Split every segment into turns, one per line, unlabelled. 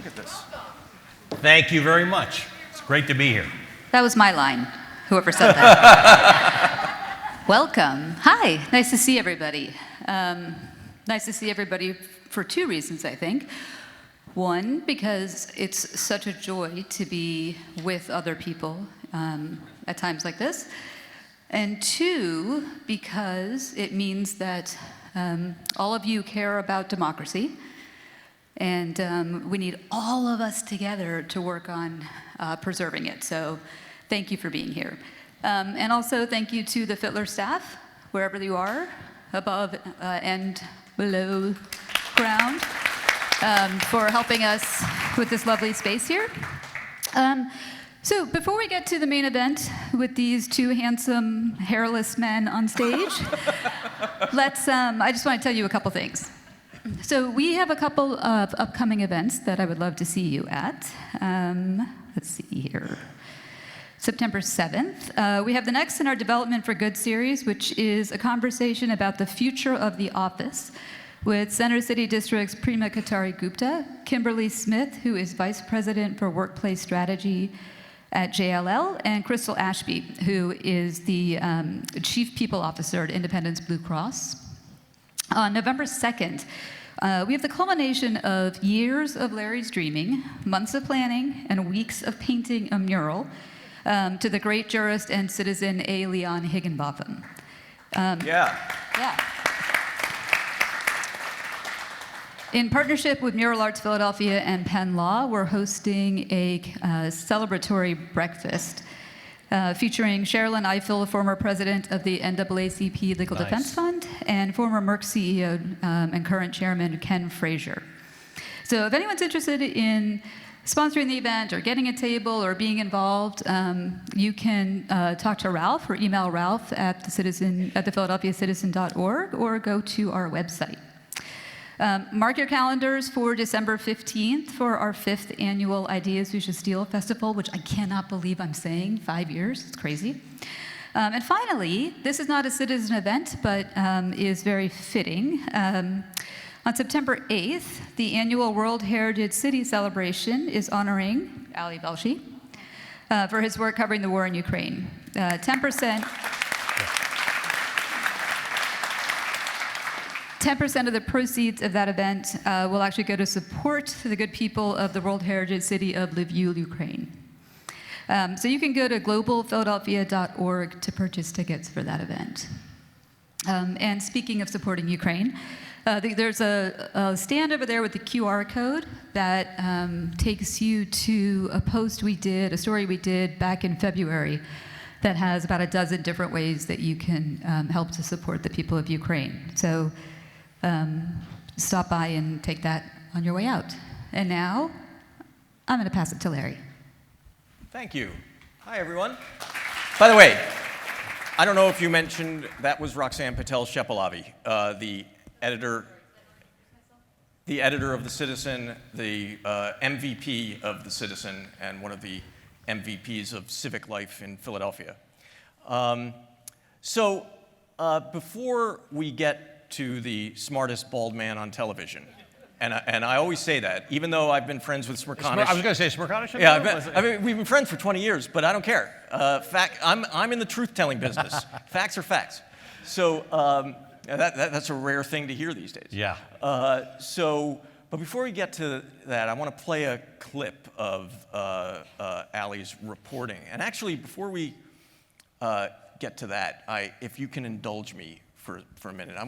at this.
Thank you very much. It's great to be here.
That was my line, whoever said that. Welcome. Hi, nice to see everybody. Nice to see everybody for two reasons, I think. One, because it's such a joy to be with other people at times like this. And two, because it means that all of you care about democracy, and we need all of us together to work on preserving it. So thank you for being here. And also thank you to the Fitler staff, wherever you are, above and below ground, for helping us with this lovely space here. So before we get to the main event with these two handsome, hairless men on stage, I just want to tell you a couple things. So we have a couple of upcoming events that I would love to see you at. Let's see here. September 7th, we have the next in our Development for Good series, which is a conversation about the future of the office with Center City District's Prima Katari Gupta, Kimberly Smith, who is Vice President for Workplace Strategy at JLL, and Crystal Ashby, who is the Chief People Officer at Independence Blue Cross. On November 2nd, we have the culmination of years of Larry's dreaming, months of planning, and weeks of painting a mural to the great jurist and citizen A. Leon Higginbotham.
Yeah.
In partnership with Mural Arts Philadelphia and Penn Law, we're hosting a celebratory breakfast featuring Sherilyn Ifill, former president of the NAACP Legal Defense Fund, and former Merck CEO and current chairman Ken Frazier. So if anyone's interested in sponsoring the event or getting a table or being involved, you can talk to Ralph or email Ralph at the philadelphiacitizen.org or go to our website. Mark your calendars for December 15th for our 5th annual Ideas We Should Steal Festival, which I cannot believe I'm saying, 5 years, it's crazy. And finally, this is not a citizen event, but is very fitting. On September 8th, the annual World Heritage City celebration is honoring Ali Velshi for his work covering the war in Ukraine. 10% of the proceeds of that event will actually go to support the good people of the World Heritage City of Lviv, Ukraine. So you can go to globalphiladelphia.org to purchase tickets for that event. And speaking of supporting Ukraine, there's a stand over there with the QR code that takes you to a post we did, a story we did back in February that has about a dozen different ways that you can help to support the people of Ukraine. So stop by and take that on your way out. And now, I'm going to pass it to Larry.
Thank you. Hi, everyone. By the way, I don't know if you mentioned that was Roxanne Patel-Shepelavi, the editor of The Citizen, the MVP of The Citizen, and one of the MVPs of civic life in Philadelphia. Before we get to the smartest bald man on television, and I always say that, even though I've been friends with Smirkanish.
I was going to say Smirkanish.
Yeah, we've been friends for 20 years, but I don't care. I'm in the truth-telling business. Facts are facts. So that's a rare thing to hear these days.
Yeah.
But before we get to that, I want to play a clip of Ali's reporting. And actually, before we get to that, if you can indulge me for a minute, I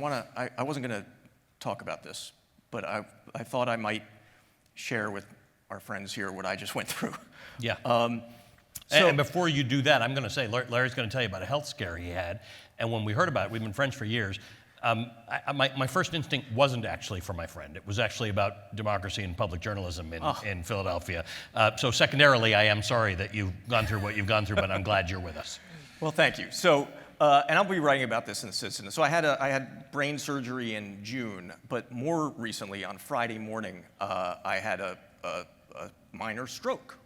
wasn't going to talk about this, but I thought I might share with our friends here what I just went through.
Yeah. And before you do that, I'm going to say, Larry's going to tell you about a health scare he had, and when we heard about it, we've been friends for years. My first instinct wasn't actually for my friend. It was actually about democracy and public journalism in Philadelphia. So secondarily, I am sorry that you've gone through what you've gone through, but I'm glad you're with us.
Well, thank you. So, and I'll be writing about this in The Citizen. So I had brain surgery in June, but more recently, on Friday morning, I had a minor stroke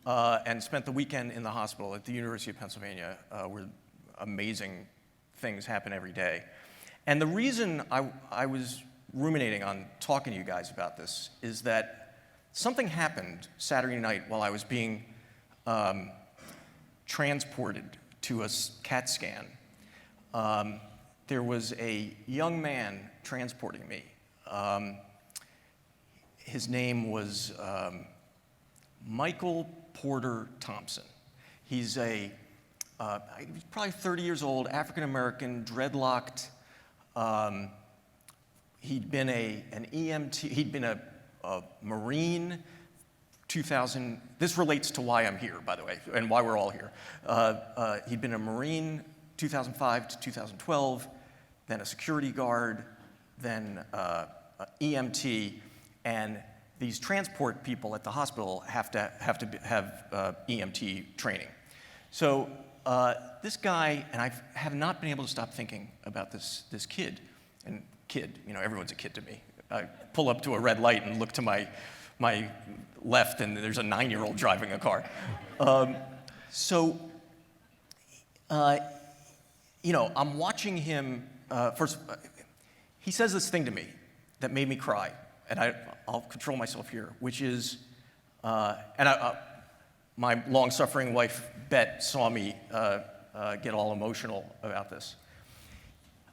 and spent the weekend in the hospital at the University of Pennsylvania, where amazing things happen every day. And the reason I was ruminating on talking to you guys about this is that something happened Saturday night while I was being transported to a CAT scan. There was a young man transporting me. His name was Michael Porter Thompson. He's he's probably 30 years old, African-American, dreadlocked. He'd been an EMT, he'd been a Marine, 2000, this relates to why I'm here, by the way, and why we're all here. He'd been a Marine 2005 to 2012, then a security guard, then EMT, and these transport people at the hospital have to have EMT training. So this guy, and I have not been able to stop thinking about this kid. And kid, you know, everyone's a kid to me. I pull up to a red light and look to my left, and there's a 9-year-old driving a car. You know, I'm watching him. First, he says this thing to me that made me cry, and I'll control myself here, which is, my long-suffering wife, Bet, saw me get all emotional about this.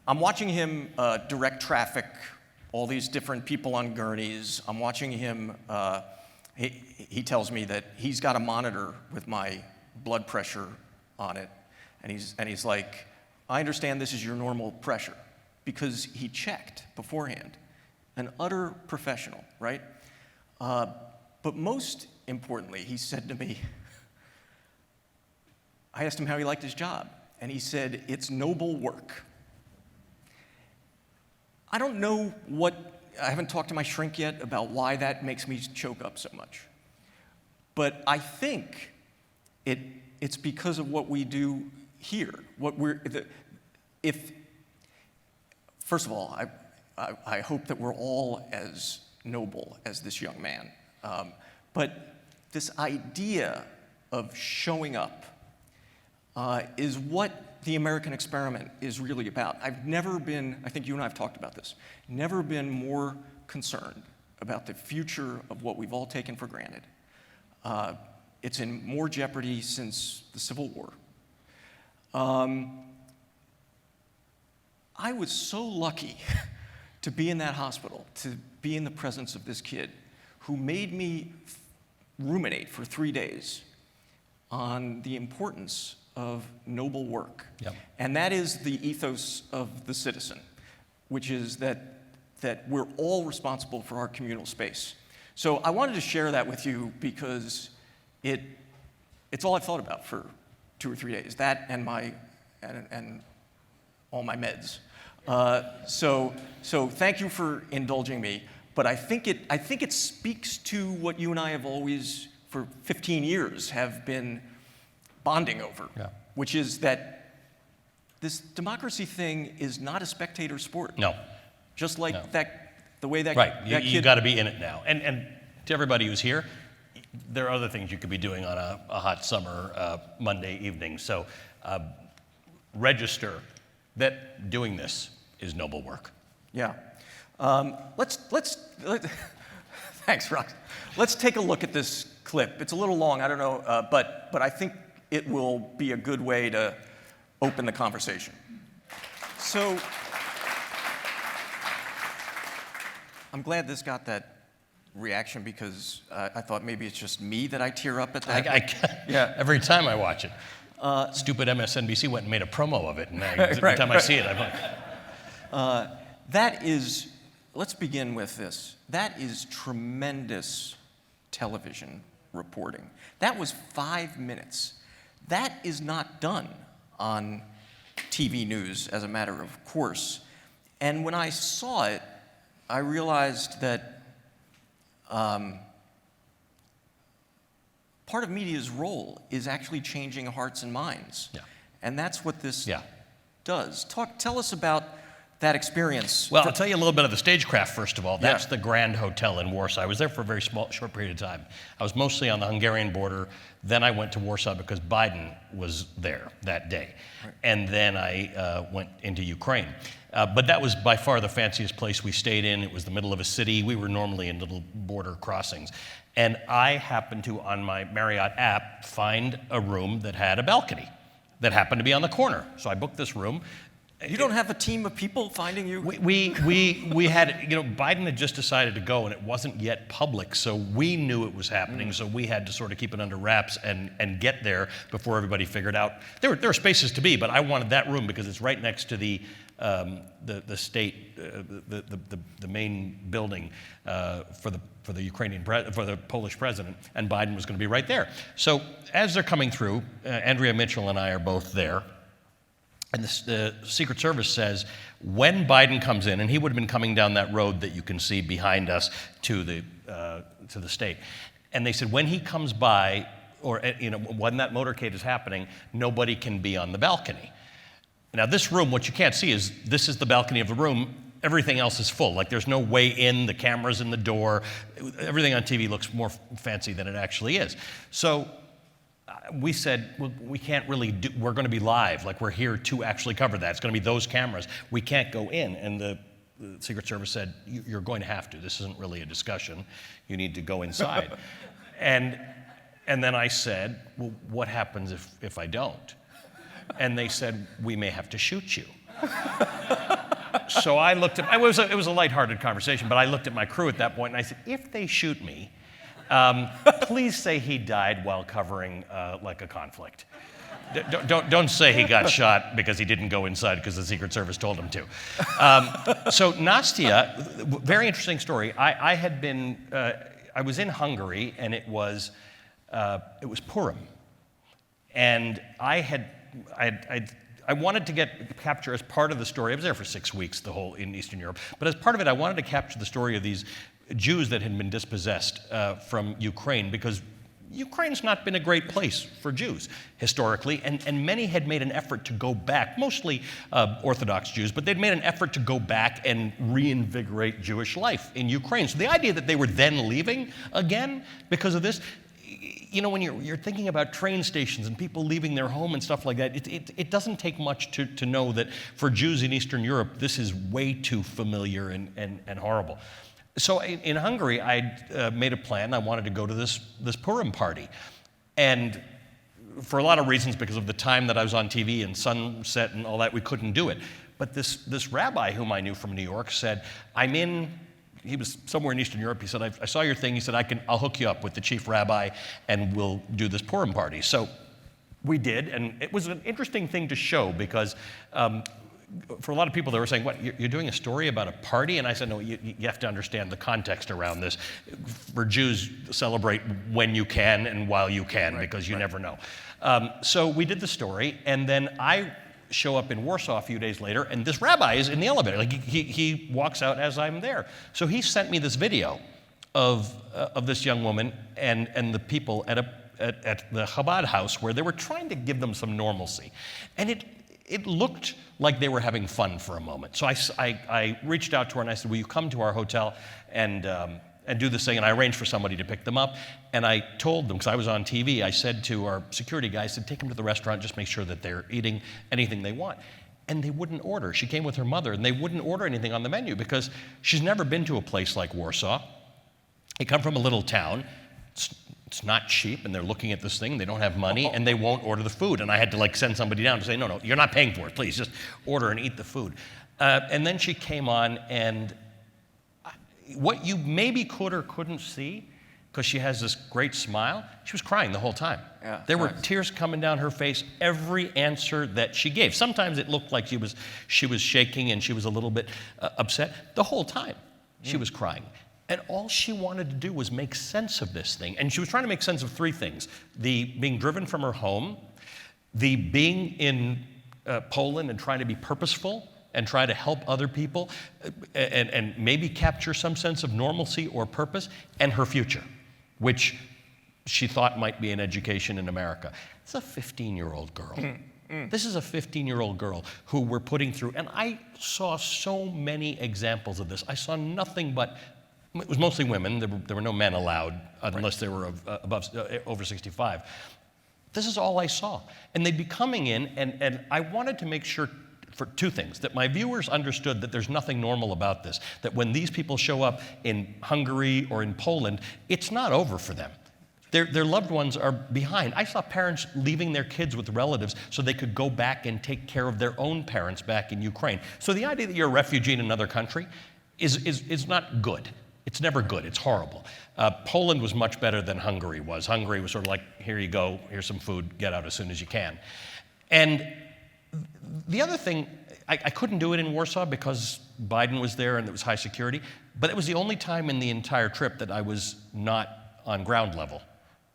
I'm watching him direct traffic, all these different people on gurneys. I'm watching him, he tells me that he's got a monitor with my blood pressure on it, and he's like, I understand this is your normal pressure, because he checked beforehand. An utter professional, right? But most importantly, he said to me, I asked him how he liked his job, and he said, it's noble work. I don't know I haven't talked to my shrink yet about why that makes me choke up so much. But I think it's because of what we do here. First of all, I hope that we're all as noble as this young man. But this idea of showing up is what the American experiment is really about. I've never been, I think you and I have talked about this, never been more concerned about the future of what we've all taken for granted. It's in more jeopardy since the Civil War. I was so lucky to be in that hospital, to be in the presence of this kid who made me ruminate for 3 days on the importance of noble work.
Yep.
And that is the ethos of the citizen, which is that we're all responsible for our communal space. So I wanted to share that with you because it's all I've thought about for 2 or 3 days, that and all my meds. So thank you for indulging me, but I think it speaks to what you and I have always, for 15 years, have been bonding over, which is that this democracy thing is not a spectator sport.
No.
Just like the way that
right.
that
You got to be in it now. And to everybody who's here, there are other things you could be doing on a hot summer Monday evening. So register that doing this is noble work.
Yeah. Let's thanks, Rox. Let's take a look at this clip. It's a little long, I don't know, but I think it will be a good way to open the conversation. So I'm glad this got that reaction because I thought maybe it's just me that I tear up at that.
Yeah. Every time I watch it. Stupid MSNBC went and made a promo of it, and every time I see it, I'm like...
That is, let's begin with this. That is tremendous television reporting. That was 5 minutes. That is not done on TV news as a matter of course. And when I saw it, I realized that part of media's role is actually changing hearts and minds.
Yeah.
And that's what this does. Tell us about that experience?
Well, I'll tell you a little bit of the stagecraft, first of all. That's the Grand Hotel in Warsaw. I was there for a very short period of time. I was mostly on the Hungarian border. Then I went to Warsaw because Biden was there that day. Right. And then I went into Ukraine. But that was by far the fanciest place we stayed in. It was the middle of a city. We were normally in little border crossings. And I happened to, on my Marriott app, find a room that had a balcony that happened to be on the corner. So I booked this room.
You don't have a team of people finding you?
We had, Biden had just decided to go, and it wasn't yet public, so we knew it was happening, so we had to sort of keep it under wraps and get there before everybody figured out. There were spaces to be, but I wanted that room because it's right next to the state, the main building for the Ukrainian for the Polish president, and Biden was going to be right there. So as they're coming through, Andrea Mitchell and I are both there. And the Secret Service says, when Biden comes in, and he would have been coming down that road that you can see behind us to the state, and they said, when he comes by, or when that motorcade is happening, nobody can be on the balcony. Now this room, what you can't see is, this is the balcony of the room, everything else is full. Like there's no way in, the camera's in the door, everything on TV looks more fancy than it actually is. So we said, well, we can't really we're going to be live, like we're here to actually cover that. It's going to be those cameras. We can't go in. And the Secret Service said, you're going to have to. This isn't really a discussion. You need to go inside. and then I said, well, what happens if I don't? And they said, we may have to shoot you. So I looked at, it was a lighthearted conversation, but I looked at my crew at that point and I said, if they shoot me, please say he died while covering like a conflict. Don't say he got shot because he didn't go inside because the Secret Service told him to. So Nastya, very interesting story. I was in Hungary and it was Purim, and I wanted to capture as part of the story. I was there for 6 weeks, in Eastern Europe, but as part of it, I wanted to capture the story of these Jews that had been dispossessed from Ukraine, because Ukraine's not been a great place for Jews historically, and many had made an effort to go back, mostly Orthodox Jews, but they'd made an effort to go back and reinvigorate Jewish life in Ukraine. So the idea that they were then leaving again because of this, when you're thinking about train stations and people leaving their home and stuff like that, it doesn't take much to know that for Jews in Eastern Europe, this is way too familiar and horrible. So in Hungary, I made a plan. I wanted to go to this Purim party. And for a lot of reasons, because of the time that I was on TV and sunset and all that, we couldn't do it. But this rabbi whom I knew from New York said, he was somewhere in Eastern Europe. He said, I saw your thing. He said, I'll hook you up with the chief rabbi and we'll do this Purim party. So we did, and it was an interesting thing to show because for a lot of people, they were saying, what, you're doing a story about a party? And I said, no, you have to understand the context around this. For Jews, celebrate when you can and while you can, because you never know. So we did the story, and then I show up in Warsaw a few days later, and this rabbi is in the elevator. Like he walks out as I'm there. So he sent me this video of this young woman and the people at the Chabad house where they were trying to give them some normalcy. And it looked like they were having fun for a moment. So I reached out to her and I said, will you come to our hotel and do this thing? And I arranged for somebody to pick them up. And I told them, because I was on TV, I said to our security guy, I said, take them to the restaurant, just make sure that they're eating anything they want. And they wouldn't order. She came with her mother, and they wouldn't order anything on the menu because she's never been to a place like Warsaw. They come from a little town. It's not cheap, and they're looking at this thing. They don't have money, and they won't order the food. And I had to send somebody down to say, no, you're not paying for it. Please just order and eat the food. And then she came on, and what you maybe could or couldn't see, because she has this great smile, she was crying the whole time. Yeah, there were tears coming down her face every answer that she gave. Sometimes it looked like she was shaking and she was a little bit upset. The whole time she was crying. And all she wanted to do was make sense of this thing. And she was trying to make sense of three things: the being driven from her home, the being in Poland and trying to be purposeful and try to help other people and maybe capture some sense of normalcy or purpose, and her future, which she thought might be an education in America. It's a 15-year-old girl. This is a 15-year-old girl who we're putting through, and I saw so many examples of this. I saw nothing but, it was mostly women, there were no men allowed unless they were over 65. This is all I saw. And they'd be coming in, and I wanted to make sure for two things, that my viewers understood that there's nothing normal about this, that when these people show up in Hungary or in Poland, it's not over for them. Their loved ones are behind. I saw parents leaving their kids with relatives so they could go back and take care of their own parents back in Ukraine. So the idea that you're a refugee in another country is not good. It's never good. It's horrible. Poland was much better than Hungary was. Hungary was sort of like, here you go, here's some food, get out as soon as you can. And the other thing, I couldn't do it in Warsaw because Biden was there and it was high security, but it was the only time in the entire trip that I was not on ground level.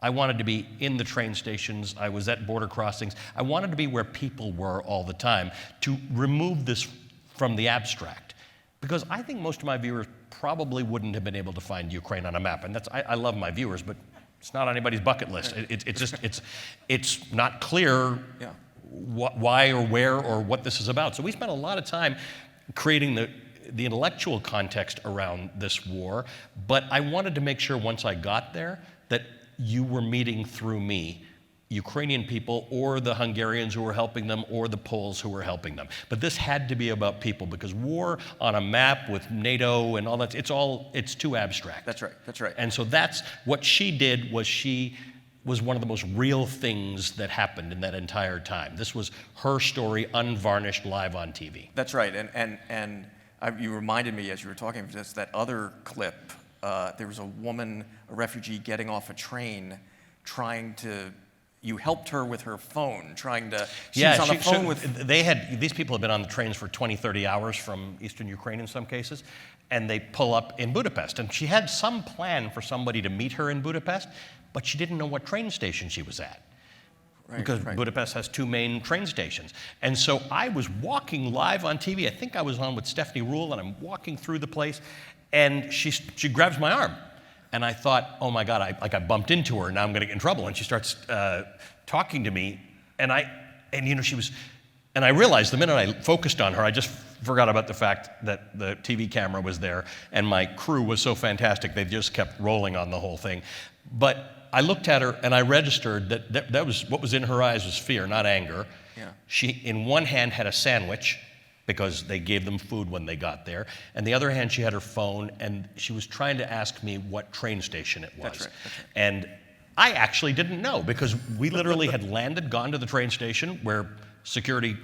I wanted to be in the train stations, I was at border crossings, I wanted to be where people were all the time to remove this from the abstract. Because I think most of my viewers probably wouldn't have been able to find Ukraine on a map, and I love my viewers, but it's not on anybody's bucket list. It's not clear why or where or what this is about. So we spent a lot of time creating the intellectual context around this war, but I wanted to make sure once I got there that you were meeting through me Ukrainian people or the Hungarians who were helping them or the Poles who were helping them. But this had to be about people because war on a map with NATO and all that, it's too abstract.
That's right, that's right.
And so that's what she did. She was one of the most real things that happened in that entire time. This was her story, unvarnished, live on TV.
That's right, and you reminded me as you were talking of this, that other clip, there was a woman, a refugee, getting off a train you helped her with her phone, she was on the phone with...
These people have been on the trains for 20, 30 hours from Eastern Ukraine in some cases, and they pull up in Budapest. And she had some plan for somebody to meet her in Budapest, but she didn't know what train station she was at. Because Budapest has two main train stations. And so I was walking live on TV. I think I was on with Stephanie Ruhle, and I'm walking through the place, and she grabs my arm. And I thought, oh my God, I bumped into her, now I'm gonna get in trouble. And she starts talking to me, and I realized the minute I focused on her, I just forgot about the fact that the TV camera was there, and my crew was so fantastic, they just kept rolling on the whole thing. But I looked at her, and I registered that was what was in her eyes was fear, not anger.
Yeah.
She, in one hand, had a sandwich, because they gave them food when they got there. And the other hand, she had her phone, and she was trying to ask me what train station it was.
That's right.
And I actually didn't know, because we literally had landed, gone to the train station where security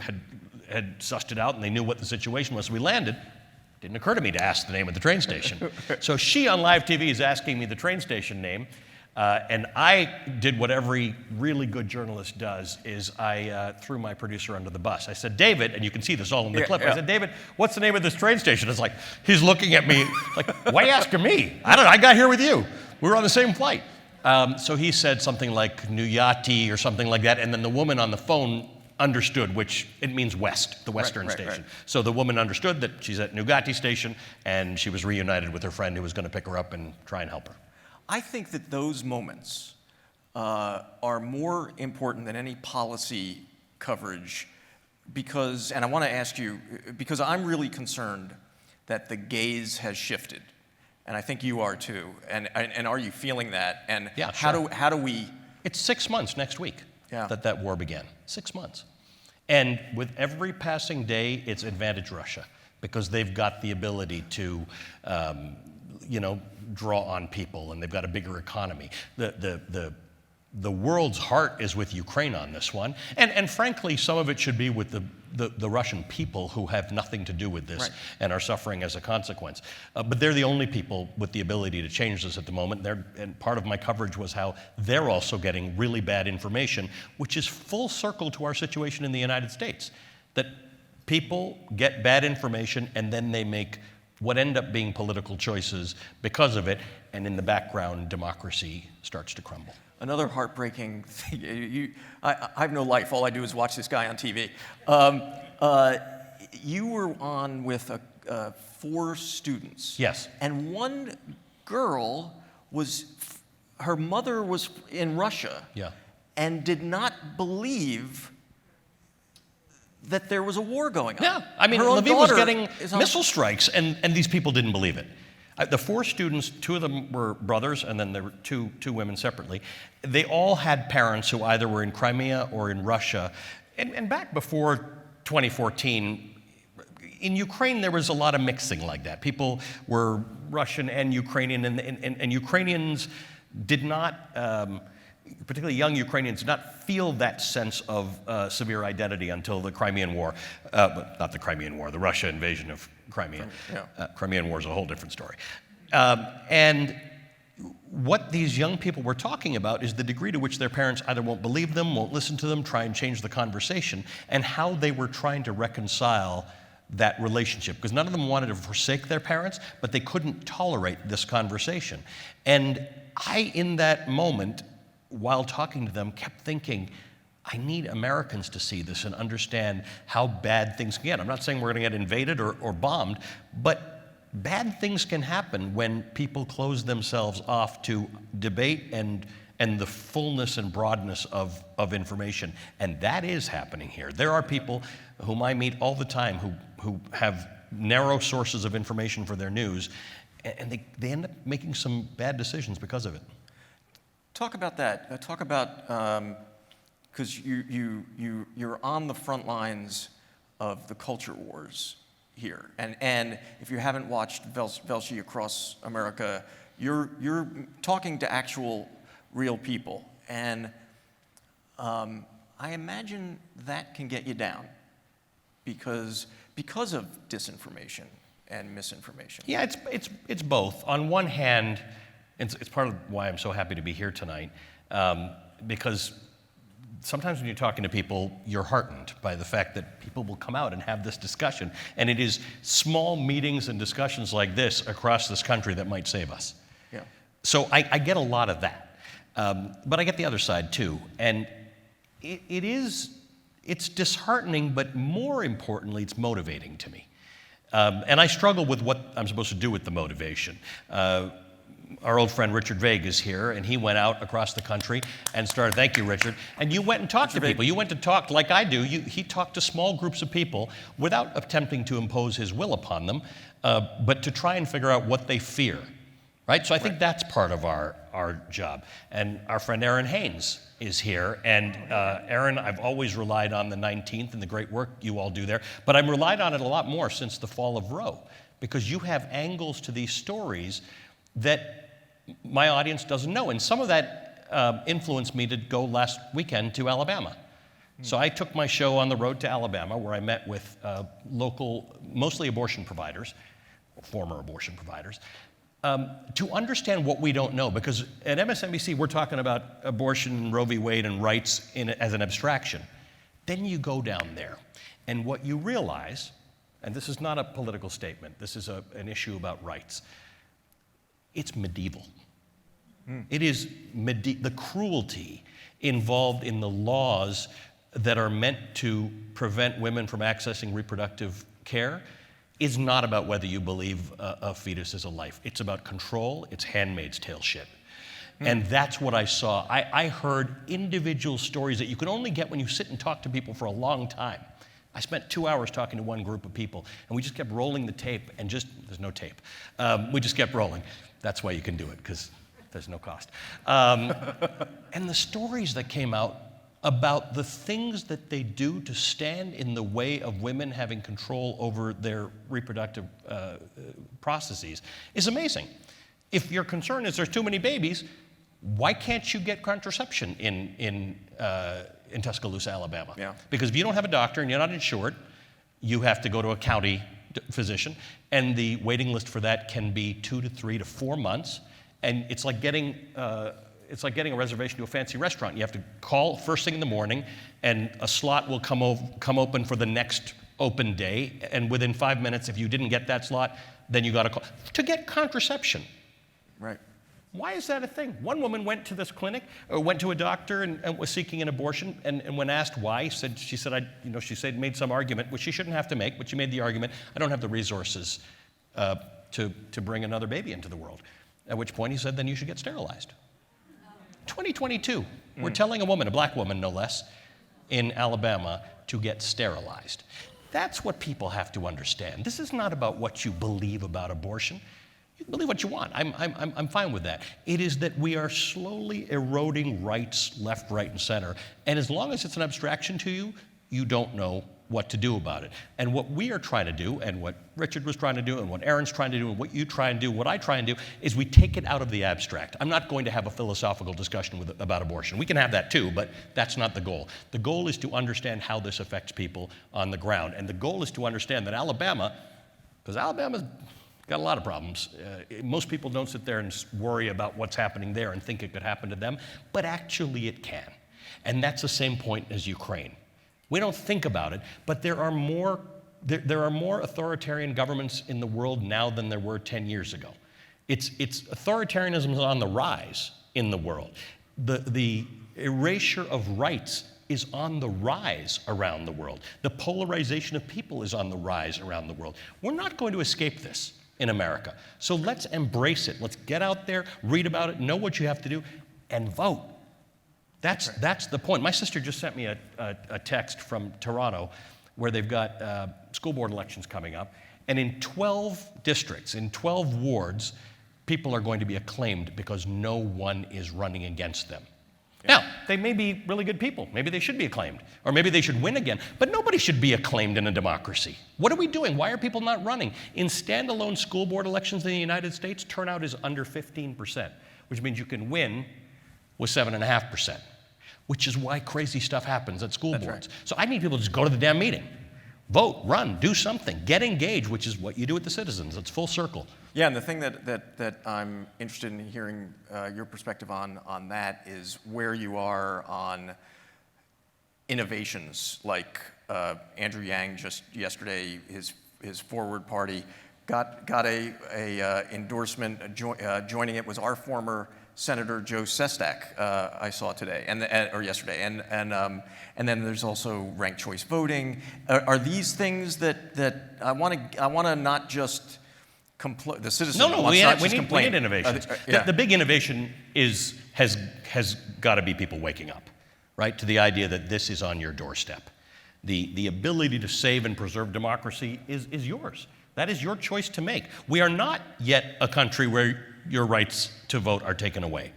had sussed it out and they knew what the situation was. So we landed. It didn't occur to me to ask the name of the train station. So she on live TV is asking me the train station name. And I did what every really good journalist does, is I threw my producer under the bus. I said, David, and you can see this all in the clip. I said, David, what's the name of this train station? It's like, he's looking at me like, why are you asking me? I don't know, I got here with you. We were on the same flight. So he said something like Nuyati or something like that, and then the woman on the phone understood, which it means west, the western station. Right. So the woman understood that she's at Nugati station, and she was reunited with her friend who was going to pick her up and try and help her.
I think that those moments are more important than any policy coverage because, and I want to ask you, because I'm really concerned that the gaze has shifted, and I think you are too, and are you feeling that? And
yeah,
how do we...
It's 6 months next week that war began, 6 months. And with every passing day, it's advantage Russia, because they've got the ability to draw on people, and they've got a bigger economy. The world's heart is with Ukraine on this one, and frankly, some of it should be with the Russian people who have nothing to do with this and are suffering as a consequence. But they're the only people with the ability to change this at the moment. And part of my coverage was how they're also getting really bad information, which is full circle to our situation in the United States. That people get bad information and then they make what end up being political choices because of it, and in the background, democracy starts to crumble.
Another heartbreaking thing, I have no life, all I do is watch this guy on TV. You were on with 4 students.
Yes.
And one girl her mother was in Russia and did not believe that there was a war going on.
Yeah, I mean,
Her own
Lviv was
daughter
getting
is on-
missile strikes, and these people didn't believe it. The 4 students, 2 of them were brothers, and then there were two women separately. They all had parents who either were in Crimea or in Russia. And back before 2014, in Ukraine, there was a lot of mixing like that. People were Russian and Ukrainian, and Ukrainians did not, particularly young Ukrainians, did not feel that sense of severe identity until the Crimean War. Not the Crimean War, the Russia invasion of Crimea.
Yeah.
Crimean War is a whole different story. And what these young people were talking about is the degree to which their parents either won't believe them, won't listen to them, try and change the conversation, and how they were trying to reconcile that relationship. Because none of them wanted to forsake their parents, but they couldn't tolerate this conversation. And I, in that moment, while talking to them, kept thinking, I need Americans to see this and understand how bad things can get. I'm not saying we're going to get invaded or bombed, but bad things can happen when people close themselves off to debate and the fullness and broadness of information. And that is happening here. There are people whom I meet all the time who have narrow sources of information for their news, and they end up making some bad decisions because of it.
Talk about that. Talk about, because you're on the front lines of the culture wars here. And if you haven't watched Velshi Across America, you're talking to actual real people. And I imagine that can get you down because of disinformation and misinformation.
Yeah, it's both. On one hand, it's part of why I'm so happy to be here tonight, because sometimes when you're talking to people, you're heartened by the fact that people will come out and have this discussion. And it is small meetings and discussions like this across this country that might save us.
Yeah.
So I get a lot of that. But I get the other side too. And it's disheartening, but more importantly, it's motivating to me. And I struggle with what I'm supposed to do with the motivation. Our old friend Richard Vague is here, and he went out across the country and started, thank you, Richard, and you went and talked to people. You went to talk like I do. He talked to small groups of people without attempting to impose his will upon them, but to try and figure out what they fear, right? So I think that's part of our job. And our friend Aaron Haynes is here, and Aaron, I've always relied on the 19th and the great work you all do there, but I've relied on it a lot more since the fall of Roe, because you have angles to these stories that my audience doesn't know. And some of that influenced me to go last weekend to Alabama. So I took my show on the road to Alabama, where I met with local, mostly abortion providers, former abortion providers, to understand what we don't know. Because at MSNBC, we're talking about abortion, Roe v. Wade, and rights as an abstraction. Then you go down there, and what you realize, and this is not a political statement, this is an issue about rights, it's medieval. It is the cruelty involved in the laws that are meant to prevent women from accessing reproductive care is not about whether you believe a fetus is a life. It's about control. It's Handmaid's Tale shit. And that's what I saw. I heard individual stories that you can only get when you sit and talk to people for a long time. I spent 2 hours talking to one group of people, and we just kept rolling the tape, and there's no tape. We just kept rolling. That's why you can do it, because there's no cost. And the stories that came out about the things that they do to stand in the way of women having control over their reproductive processes is amazing. If your concern is there's too many babies, why can't you get contraception in Tuscaloosa, Alabama?
Yeah.
Because if you don't have a doctor and you're not insured, you have to go to a county physician, and the waiting list for that can be 2 to 3 to 4 months, and it's like getting a reservation to a fancy restaurant. You have to call first thing in the morning, and a slot will come open for the next open day, and within 5 minutes, if you didn't get that slot, then you got to call to get contraception.
Right.
Why is that a thing? One woman went to this clinic, or went to a doctor and was seeking an abortion, and when asked why, she said made some argument, which she shouldn't have to make, but she made the argument, I don't have the resources to bring another baby into the world. At which point he said, then you should get sterilized. 2022, we're telling a woman, a black woman no less, in Alabama to get sterilized. That's what people have to understand. This is not about what you believe about abortion. You can believe what you want. I'm fine with that. It is that we are slowly eroding rights left, right, and center. And as long as it's an abstraction to you, you don't know what to do about it. And what we are trying to do, and what Richard was trying to do, and what Aaron's trying to do, and what you try and do, what I try and do, is we take it out of the abstract. I'm not going to have a philosophical discussion about abortion. We can have that too, but that's not the goal. The goal is to understand how this affects people on the ground. And the goal is to understand that Alabama, because Alabama's got a lot of problems. Most people don't sit there and worry about what's happening there and think it could happen to them, but actually it can. And that's the same point as Ukraine. We don't think about it, but there are more authoritarian governments in the world now than there were 10 years ago. It's authoritarianism is on the rise in the world. The erasure of rights is on the rise around the world. The polarization of people is on the rise around the world. We're not going to escape this in America. So let's embrace it. Let's get out there, read about it, know what you have to do, and vote. That's the point. My sister just sent me a text from Toronto where they've got school board elections coming up. And in 12 districts, in 12 wards, people are going to be acclaimed because no one is running against them. Yeah. Now, they may be really good people. Maybe they should be acclaimed. Or maybe they should win again. But nobody should be acclaimed in a democracy. What are we doing? Why are people not running? In standalone school board elections in the United States, turnout is under 15%, which means you can win with 7.5%. Which is why crazy stuff happens at school boards. Right. So I need people to just go to the damn meeting. Vote, run, do something, get engaged, which is what you do with the citizens. It's full circle.
Yeah, and the thing that I'm interested in hearing your perspective on that is where you are on innovations. Like Andrew Yang just yesterday, his Forward Party got a endorsement. Joining it was our former Senator Joe Sestak, I saw today or yesterday, and then there's also ranked choice voting. Are these things that I want to not just the citizen?
No, we need innovations.
Yeah.
The big innovation has got to be people waking up, right, to the idea that this is on your doorstep. The ability to save and preserve democracy is yours. That is your choice to make. We are not yet a country where your rights to vote are taken away.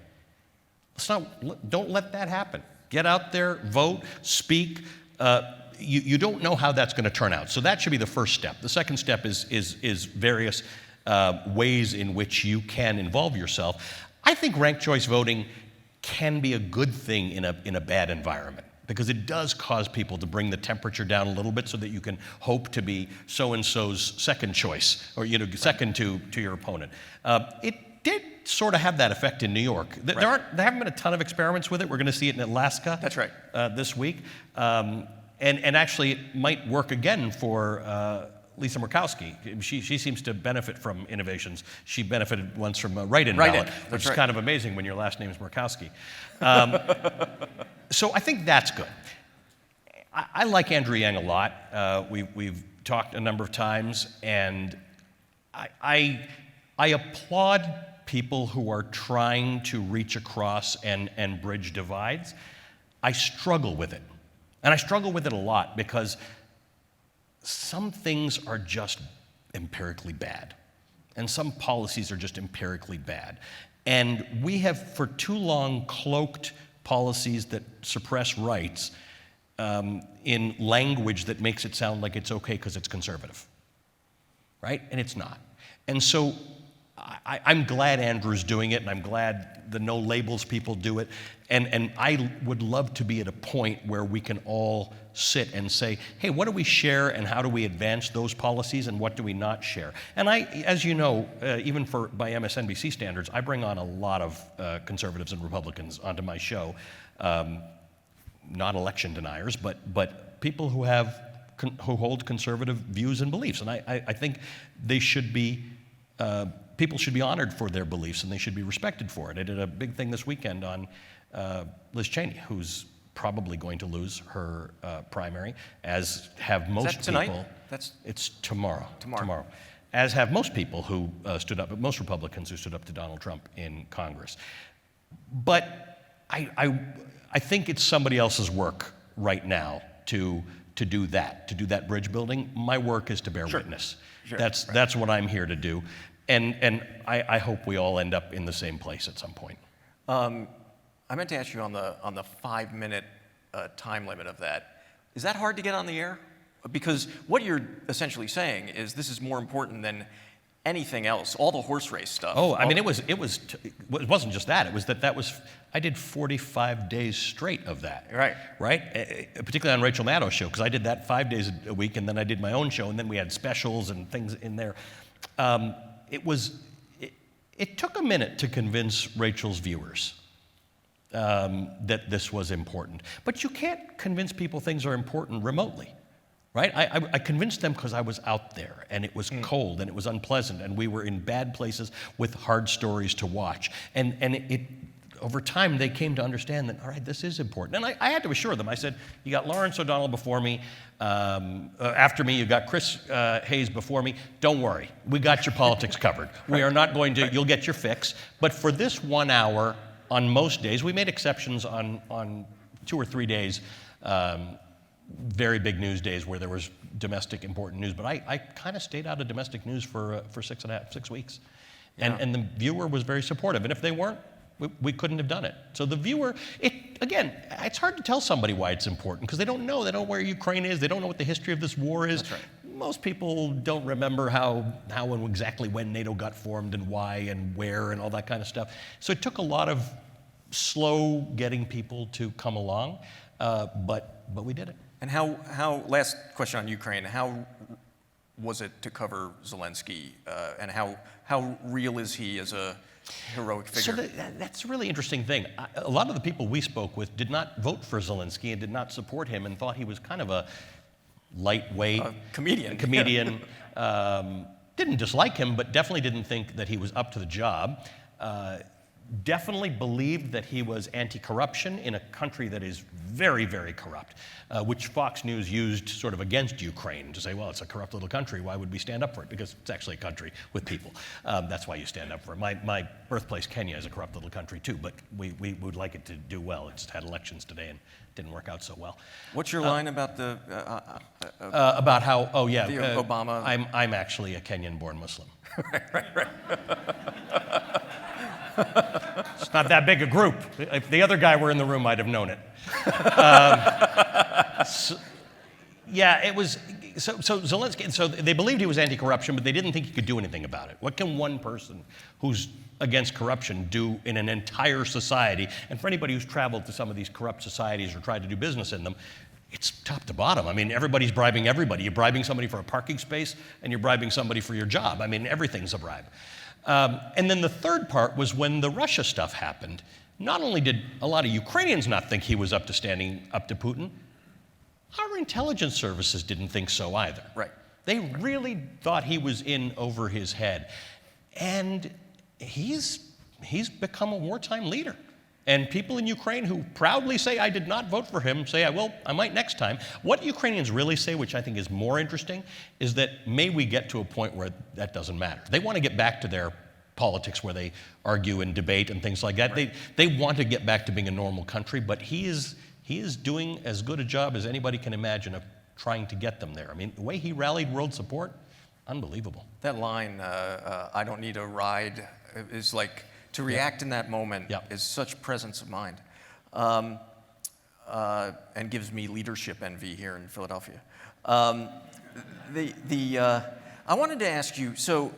Don't let that happen. Get out there, vote, speak. You don't know how that's going to turn out. So that should be the first step. The second step is various ways in which you can involve yourself. I think ranked choice voting can be a good thing in a bad environment, because it does cause people to bring the temperature down a little bit so that you can hope to be so-and-so's second choice, or second to your opponent. It did sort of have that effect in New York. There haven't been a ton of experiments with it. We're going to see it in Alaska.
That's right.
This week. And actually, it might work again for Lisa Murkowski. She seems to benefit from innovations. She benefited once from a write-in ballot, which is kind of amazing when your last name is Murkowski. So I think that's good. I like Andrew Yang a lot. We've talked a number of times, and I applaud people who are trying to reach across and bridge divides. I struggle with it. And I struggle with it a lot because some things are just empirically bad. And some policies are just empirically bad. And we have for too long cloaked policies that suppress rights in language that makes it sound like it's okay because it's conservative, right? And it's not. And so I'm glad Andrew's doing it, and I'm glad the no labels people do it. And I would love to be at a point where we can all sit and say, hey, what do we share and how do we advance those policies and what do we not share? And as you know, even by MSNBC standards, I bring on a lot of conservatives and Republicans onto my show. Not election deniers, but people who hold conservative views and beliefs. And I think they should be people should be honored for their beliefs, and they should be respected for it. I did a big thing this weekend on Liz Cheney, who's probably going to lose her primary, as have most people. Is that tonight? It's tomorrow. Tomorrow. As have most people who stood up, most Republicans who stood up to Donald Trump in Congress. But I think it's somebody else's work right now to do that bridge building. My work is to bear witness.
Sure.
That's what I'm here to do. And I hope we all end up in the same place at some point.
I meant to ask you on the 5-minute time limit of that. Is that hard to get on the air? Because what you're essentially saying is this is more important than anything else, all the horse race stuff.
Oh, I mean, it wasn't just that. It was that was, I did 45 days straight of that. Right? Particularly on Rachel Maddow's show, because I did that 5 days a week, and then I did my own show, and then we had specials and things in there. It took a minute to convince Rachel's viewers that this was important. But you can't convince people things are important remotely. Right? I convinced them because I was out there, and it was cold, and it was unpleasant, and we were in bad places with hard stories to watch. And it over time, they came to understand that, all right, this is important. And I had to assure them. I said, you got Lawrence O'Donnell before me. After me, you got Chris Hayes before me. Don't worry. We got your politics covered. We are not going to, you'll get your fix. But for this 1 hour, on most days, we made exceptions on 2 or 3 days, very big news days where there was domestic important news, but I kind of stayed out of domestic news for 6 weeks. And the viewer was very supportive. And if they weren't, we couldn't have done it. So the viewer, it's hard to tell somebody why it's important because they don't know where Ukraine is. They don't know what the history of this war is.
That's right.
Most people don't remember how and exactly when NATO got formed and why and where and all that kind of stuff. So it took a lot of slow getting people to come along, but we did it.
And how last question on Ukraine, how was it to cover Zelensky, and how real is he as a heroic figure?
So that's a really interesting thing. A lot of the people we spoke with did not vote for Zelensky and did not support him and thought he was kind of a lightweight
comedian.
Didn't dislike him, but definitely didn't think that he was up to the job. Definitely believed that he was anti-corruption in a country that is very, very corrupt, which Fox News used sort of against Ukraine to say, well, it's a corrupt little country. Why would we stand up for it? Because it's actually a country with people. That's why you stand up for it. My birthplace, Kenya, is a corrupt little country too, but we would like it to do well. It's had elections today and didn't work out so well.
What's your line about the
about how? Oh yeah,
Obama.
I'm actually a Kenyan-born Muslim.
right.
It's not that big a group. If the other guy were in the room, I'd have known it. It was, so Zelensky, so they believed he was anti-corruption, but they didn't think he could do anything about it. What can one person who's against corruption do in an entire society? And for anybody who's traveled to some of these corrupt societies or tried to do business in them, it's top to bottom. I mean, everybody's bribing everybody. You're bribing somebody for a parking space, and you're bribing somebody for your job. I mean, everything's a bribe. And then the third part was when the Russia stuff happened. Not only did a lot of Ukrainians not think he was up to standing up to Putin, our intelligence services didn't think so either.
Right.
They really thought he was in over his head. And he's become a wartime leader. And people in Ukraine who proudly say, I did not vote for him, say, I might next time. What Ukrainians really say, which I think is more interesting, is that may we get to a point where that doesn't matter. They want to get back to their politics where they argue and debate and things like that. Right. They want to get back to being a normal country, but he is doing as good a job as anybody can imagine of trying to get them there. I mean, the way he rallied world support, unbelievable.
That line, I don't need a ride, is like, to react in that moment is such presence of mind, and gives me leadership envy here in Philadelphia. I wanted to ask you, so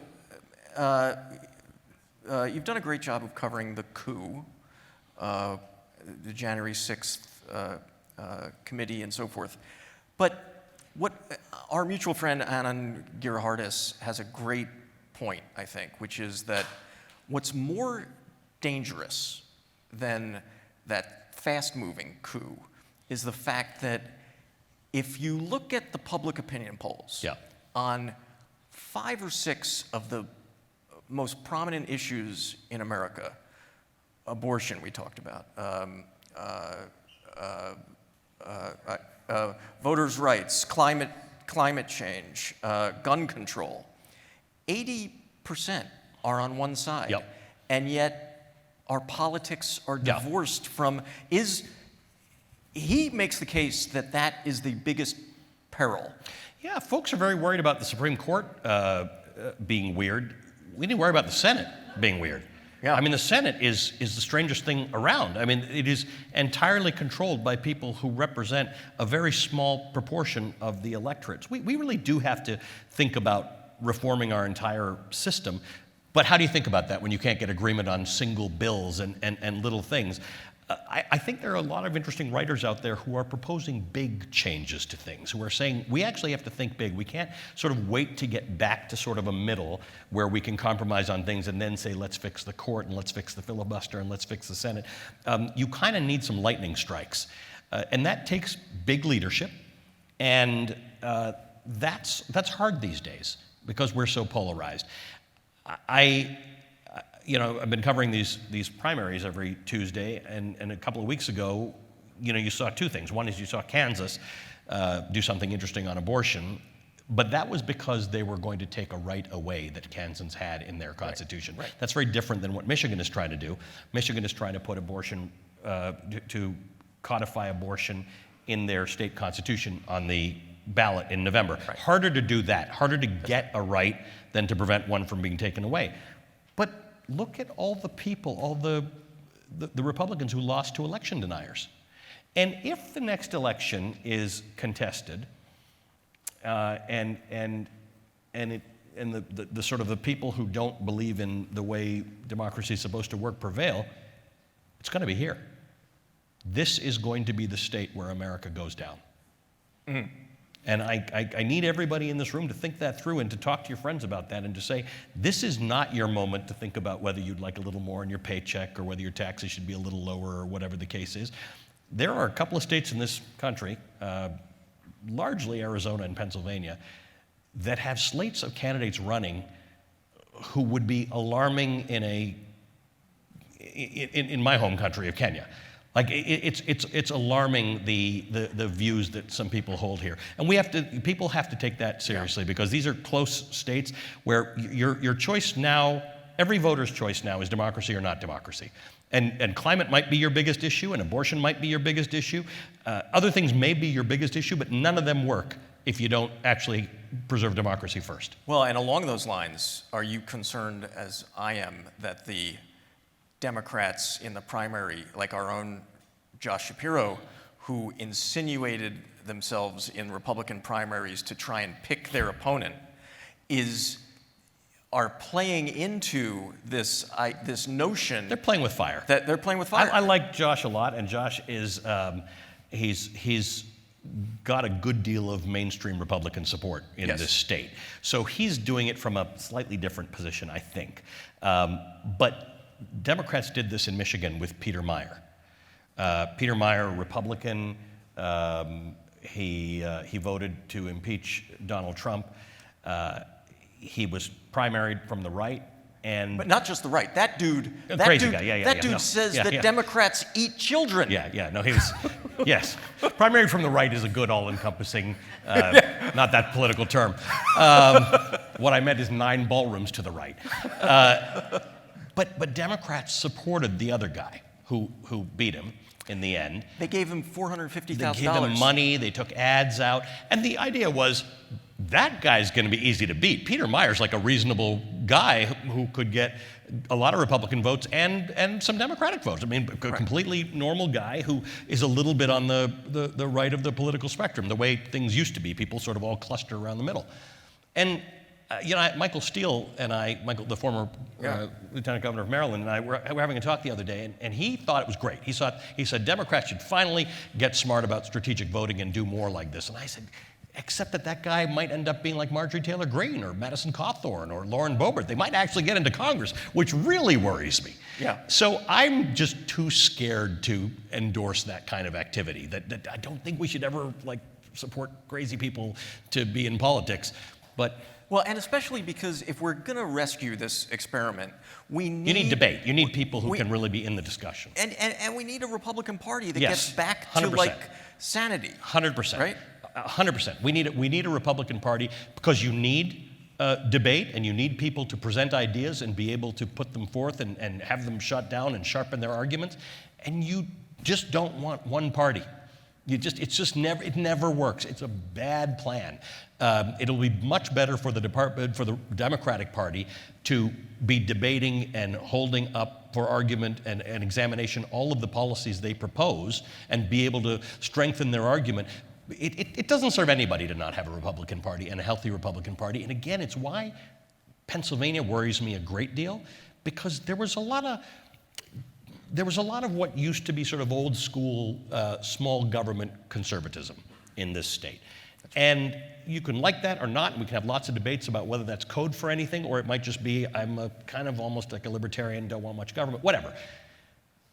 you've done a great job of covering the coup, the January 6th committee and so forth, but what our mutual friend Anand Girihardis has a great point, I think, which is that what's more dangerous than that fast-moving coup is the fact that if you look at the public opinion polls on 5 or 6 of the most prominent issues in America, abortion we talked about, voters' rights, climate change, gun control, 80% are on one side. And yet our politics are divorced from, he makes the case that that is the biggest peril.
Yeah, folks are very worried about the Supreme Court being weird. We need to worry about the Senate being weird.
Yeah.
I mean, the Senate is the strangest thing around. I mean, it is entirely controlled by people who represent a very small proportion of the electorates. We really do have to think about reforming our entire system. But how do you think about that when you can't get agreement on single bills and little things? I think there are a lot of interesting writers out there who are proposing big changes to things, who are saying we actually have to think big. We can't sort of wait to get back to sort of a middle where we can compromise on things and then say let's fix the court and let's fix the filibuster and let's fix the Senate. You kind of need some lightning strikes. And that takes big leadership. And that's hard these days because we're so polarized. I've been covering these primaries every Tuesday, and a couple of weeks ago, you saw two things. One is you saw Kansas do something interesting on abortion, but that was because they were going to take a right away that Kansans had in their constitution. Right. That's very different than what Michigan is trying to do. Michigan is trying to put abortion, to codify abortion in their state constitution on the ballot in November. Right. Harder to do that, harder to get a right than to prevent one from being taken away. But look at all the people, all the Republicans who lost to election deniers. And if the next election is contested, and the sort of the people who don't believe in the way democracy is supposed to work prevail, it's going to be here. This is going to be the state where America goes down. Mm-hmm. And I need everybody in this room to think that through and to talk to your friends about that and to say, this is not your moment to think about whether you'd like a little more in your paycheck or whether your taxes should be a little lower or whatever the case is. There are a couple of states in this country, largely Arizona and Pennsylvania, that have slates of candidates running who would be alarming in my home country of Kenya. Like it's alarming the views that some people hold here, and people have to take that seriously because these are close states where your choice now, every voter's choice now is democracy or not democracy, and climate might be your biggest issue, and abortion might be your biggest issue, other things may be your biggest issue, but none of them work if you don't actually preserve democracy first.
Well, and along those lines, are you concerned, as I am, that the Democrats in the primary, like our own Josh Shapiro, who insinuated themselves in Republican primaries to try and pick their opponent, are playing into this notion?
They're playing with fire.
That they're playing with fire.
I like Josh a lot, and Josh is he's got a good deal of mainstream Republican support in this state. So he's doing it from a slightly different position, I think. But Democrats did this in Michigan with Peter Meijer. Peter Meijer, Republican, he voted to impeach Donald Trump. He was primaried from the right,
but not just the right. That dude,
crazy guy.
That dude says that Democrats eat children.
No, he was. Yes, primaried from the right is a good, all-encompassing, not that political term. What I meant is 9 ballrooms to the right. But Democrats supported the other guy who beat him in the end.
They gave him $450,000.
They gave him money, they took ads out, and the idea was that guy's going to be easy to beat. Peter Meijer's like a reasonable guy who could get a lot of Republican votes and some Democratic votes. I mean, a completely normal guy who is a little bit on the right of the political spectrum, the way things used to be. People sort of all cluster around the middle. And Michael Steele and Michael, the former Lieutenant Governor of Maryland, and I were having a talk the other day, and he thought it was great. He said Democrats should finally get smart about strategic voting and do more like this. And I said, except that guy might end up being like Marjorie Taylor Greene or Madison Cawthorn or Lauren Boebert. They might actually get into Congress, which really worries me. Yeah. So I'm just too scared to endorse that kind of activity. That I don't think we should ever support crazy people to be in politics, but.
Well, and especially because if we're going to rescue this experiment, you need
debate. You need people who can really be in the discussion.
And we need a Republican Party that gets back
100%.
To sanity.
100%.
Right?
100%. We need a Republican Party because you need debate and you need people to present ideas and be able to put them forth and have them shut down and sharpen their arguments. And you just don't want one party It never works. It's a bad plan. It'll be much better for the Democratic Party to be debating and holding up for argument and examination all of the policies they propose and be able to strengthen their argument. It doesn't serve anybody to not have a Republican Party and a healthy Republican Party. And again, it's why Pennsylvania worries me a great deal, because there was a lot of what used to be sort of old school small government conservatism in this state. And you can like that or not, and we can have lots of debates about whether that's code for anything, or it might just be, I'm a kind of almost like a libertarian, don't want much government, whatever.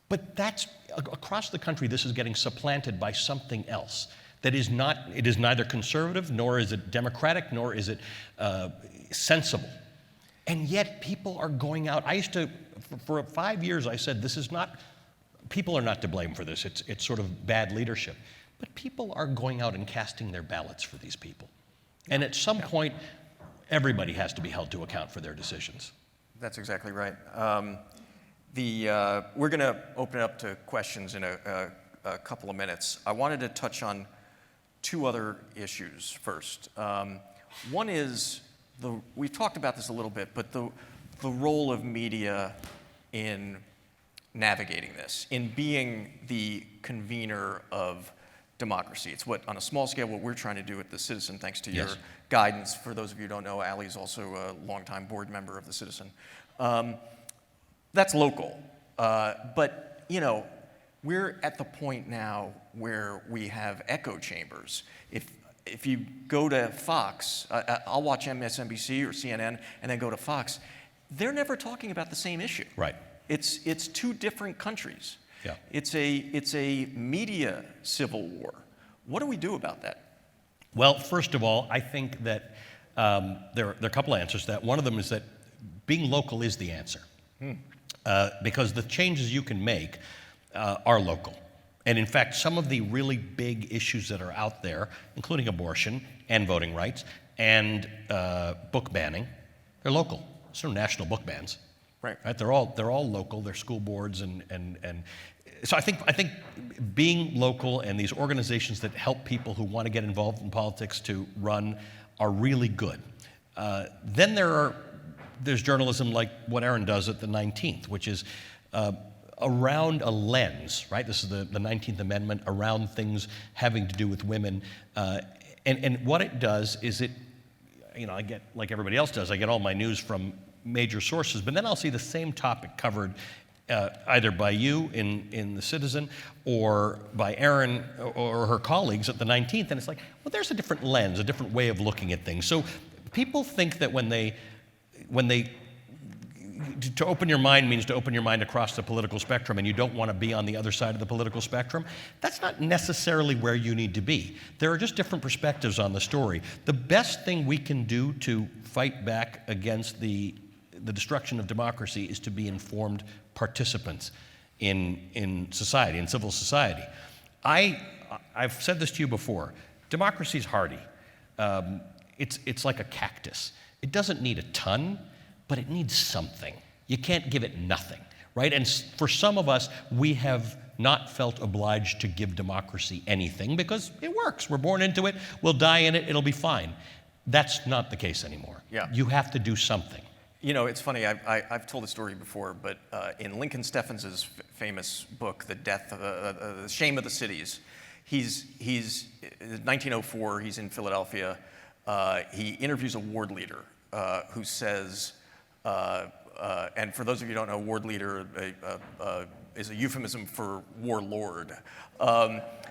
But that's, across the country, this is getting supplanted by something else that is not, it is neither conservative, nor is it democratic, nor is it sensible. And yet people are going out. I used to, for 5 years, I said, this is not, people are not to blame for this. It's sort of bad leadership. But people are going out and casting their ballots for these people. And at some point, everybody has to be held to account for their decisions.
That's exactly right. We're going to open it up to questions in a couple of minutes. I wanted to touch on two other issues first. One is, we've talked about this a little bit, but the role of media in navigating this, in being the convener of democracy. It's what, on a small scale, what we're trying to do at The Citizen, thanks to your guidance. For those of you who don't know, Ali's also a longtime board member of The Citizen. That's local. But, you know, we're at the point now where we have echo chambers. If you go to Fox, I'll watch MSNBC or CNN and then go to Fox, they're never talking about the same issue.
Right.
It's two different countries.
Yeah.
It's a media civil war. What do we do about that?
Well, first of all, I think that there are a couple of answers to that. One of them is that being local is the answer. Because the changes you can make are local. And in fact, some of the really big issues that are out there, including abortion and voting rights and book banning, they're local. There's no national book bans.
Right.
They're all local. They're school boards and so I think being local and these organizations that help people who want to get involved in politics to run are really good. Then there's journalism like what Aaron does at the 19th, which is around a lens, right? This is the 19th Amendment, around things having to do with women. And what it does is I get, like everybody else does, I get all my news from major sources, but then I'll see the same topic covered either by you in The Citizen or by Erin or her colleagues at the 19th, and it's like, well, there's a different lens, a different way of looking at things. So people think that when they to open your mind means to open your mind across the political spectrum, and you don't want to be on the other side of the political spectrum. That's not necessarily where you need to be. There are just different perspectives on the story. The best thing we can do to fight back against the destruction of democracy is to be informed participants in society, in civil society. I've said this to you before. Democracy is hardy. It's like a cactus. It doesn't need a ton, but it needs something. You can't give it nothing, right? And for some of us, we have not felt obliged to give democracy anything because it works. We're born into it. We'll die in it. It'll be fine. That's not the case anymore.
Yeah.
You have to do something.
You know, it's funny, I've told the story before, but in Lincoln Steffens' famous book, The Shame of the Cities, he's 1904, he's in Philadelphia, he interviews a ward leader who says, and for those of you who don't know, ward leader is a euphemism for warlord.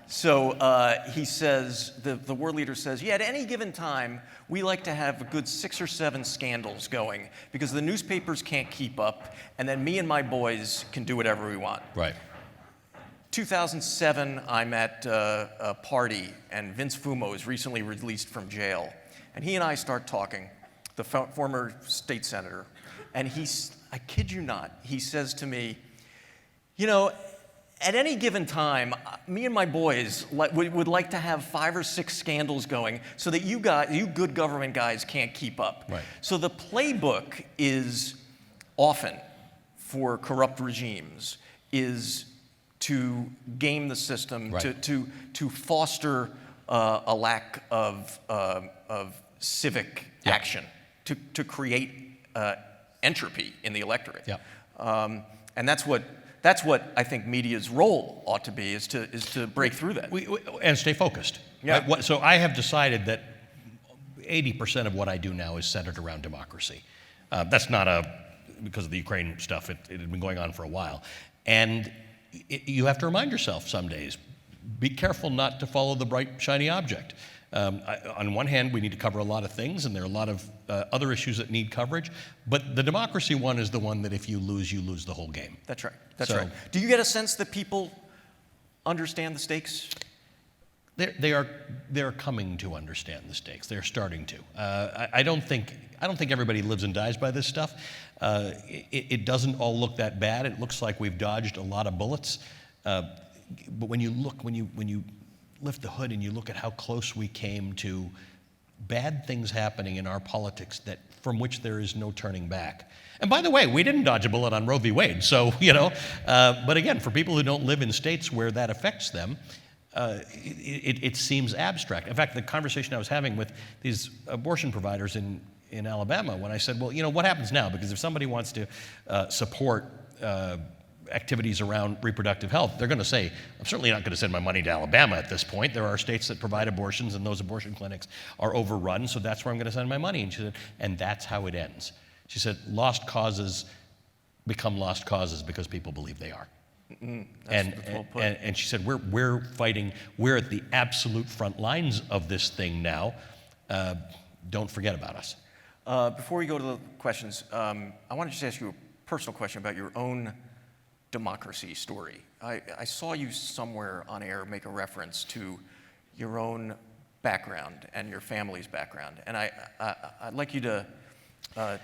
So he says, the ward leader says, yeah, at any given time, we like to have a good 6 or 7 scandals going because the newspapers can't keep up, and then me and my boys can do whatever we want.
Right.
2007, I'm at a party, and Vince Fumo is recently released from jail. And he and I start talking, the former state senator, and I kid you not, he says to me, you know, at any given time, me and my boys would like to have 5 or 6 scandals going so that you good government guys can't keep up.
Right.
So the playbook is often for corrupt regimes is to game the system,
Right.
to foster a lack of civic action, to create entropy in the electorate.
Yeah.
And that's what I think media's role ought to be, is to break through that.
And stay focused.
Yeah.
Right? So I have decided that 80% of what I do now is centered around democracy. That's not because of the Ukraine stuff. It had been going on for a while. And you have to remind yourself some days, be careful not to follow the bright, shiny object. On one hand, we need to cover a lot of things, and there are a lot of other issues that need coverage. But the democracy one is the one that if you lose the whole game.
That's right. That's
So-
right. Do you get a sense that people understand the stakes?
They're coming to understand the stakes. They're starting to. I don't think everybody lives and dies by this stuff. It doesn't all look that bad. It looks like we've dodged a lot of bullets. But when you lift the hood and you look at how close we came to bad things happening in our politics from which there is no turning back. And by the way, we didn't dodge a bullet on Roe v. Wade. So but again, for people who don't live in states where that affects them. It seems abstract. In fact, the conversation I was having with these abortion providers in Alabama, when I said, well, what happens now? Because if somebody wants to support activities around reproductive health, they're going to say, I'm certainly not going to send my money to Alabama at this point. There are states that provide abortions, and those abortion clinics are overrun, so that's where I'm going to send my money. And she said, and that's how it ends. She said, lost causes become lost causes because people believe they are.
That's well put.
And she said, we're fighting, we're at the absolute front lines of this thing now. Don't forget about us.
Before we go to the questions, I want to just ask you a personal question about your own democracy story. I saw you somewhere on air make a reference to your own background and your family's background, and I'd like you to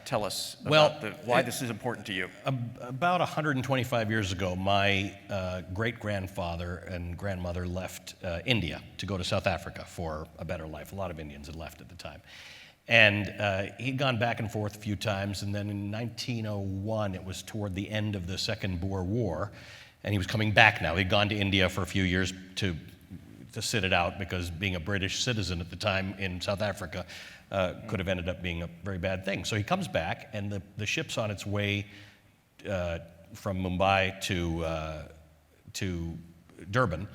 tell us about why this is important to you.
About 125 years ago, my great-grandfather and grandmother left India to go to South Africa for a better life. A lot of Indians had left at the time. And he'd gone back and forth a few times, and then in 1901, it was toward the end of the Second Boer War, and he was coming back now. He'd gone to India for a few years to sit it out, because being a British citizen at the time in South Africa could have ended up being a very bad thing. So he comes back, and the ship's on its way from Mumbai to Durban,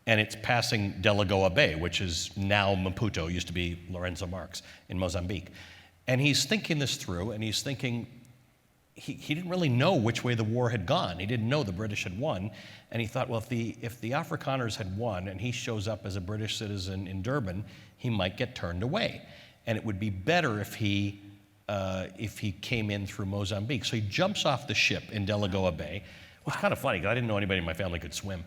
and it's passing Delagoa Bay, which is now Maputo, used to be Lorenzo Marques in Mozambique. And he's thinking this through, and he's thinking, he didn't really know which way the war had gone. He didn't know the British had won, and he thought, well, if the Afrikaners had won and he shows up as a British citizen in Durban, he might get turned away. And it would be better if he came in through Mozambique. So he jumps off the ship in Delagoa Bay, which is kind of funny, because I didn't know anybody in my family could swim.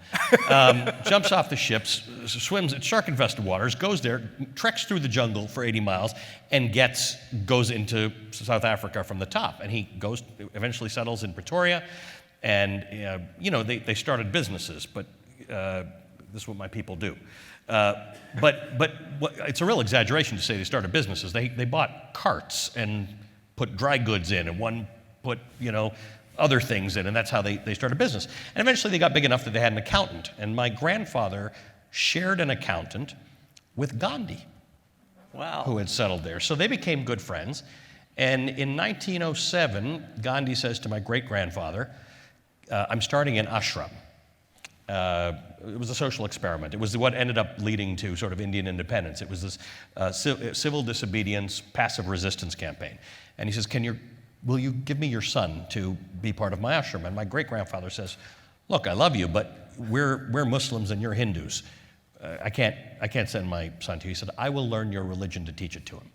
Jumps off the ship, swims at shark-infested waters, goes there, treks through the jungle for 80 miles, and goes into South Africa from the top. And he eventually settles in Pretoria, and they started businesses, but this is what my people do. But it's a real exaggeration to say they started businesses. They bought carts and put dry goods in, and one put other things in, and that's how they started business. And eventually they got big enough that they had an accountant. And my grandfather shared an accountant with Gandhi,
Wow.
who had settled there. So they became good friends. And in 1907, Gandhi says to my great-grandfather, I'm starting an ashram. It was a social experiment. It was what ended up leading to sort of Indian independence. It was this civil disobedience, passive resistance campaign. And he says, will you give me your son to be part of my ashram? And my great-grandfather says, look, I love you, but we're Muslims and you're Hindus. I can't send my son to you. He said, I will learn your religion to teach it to him.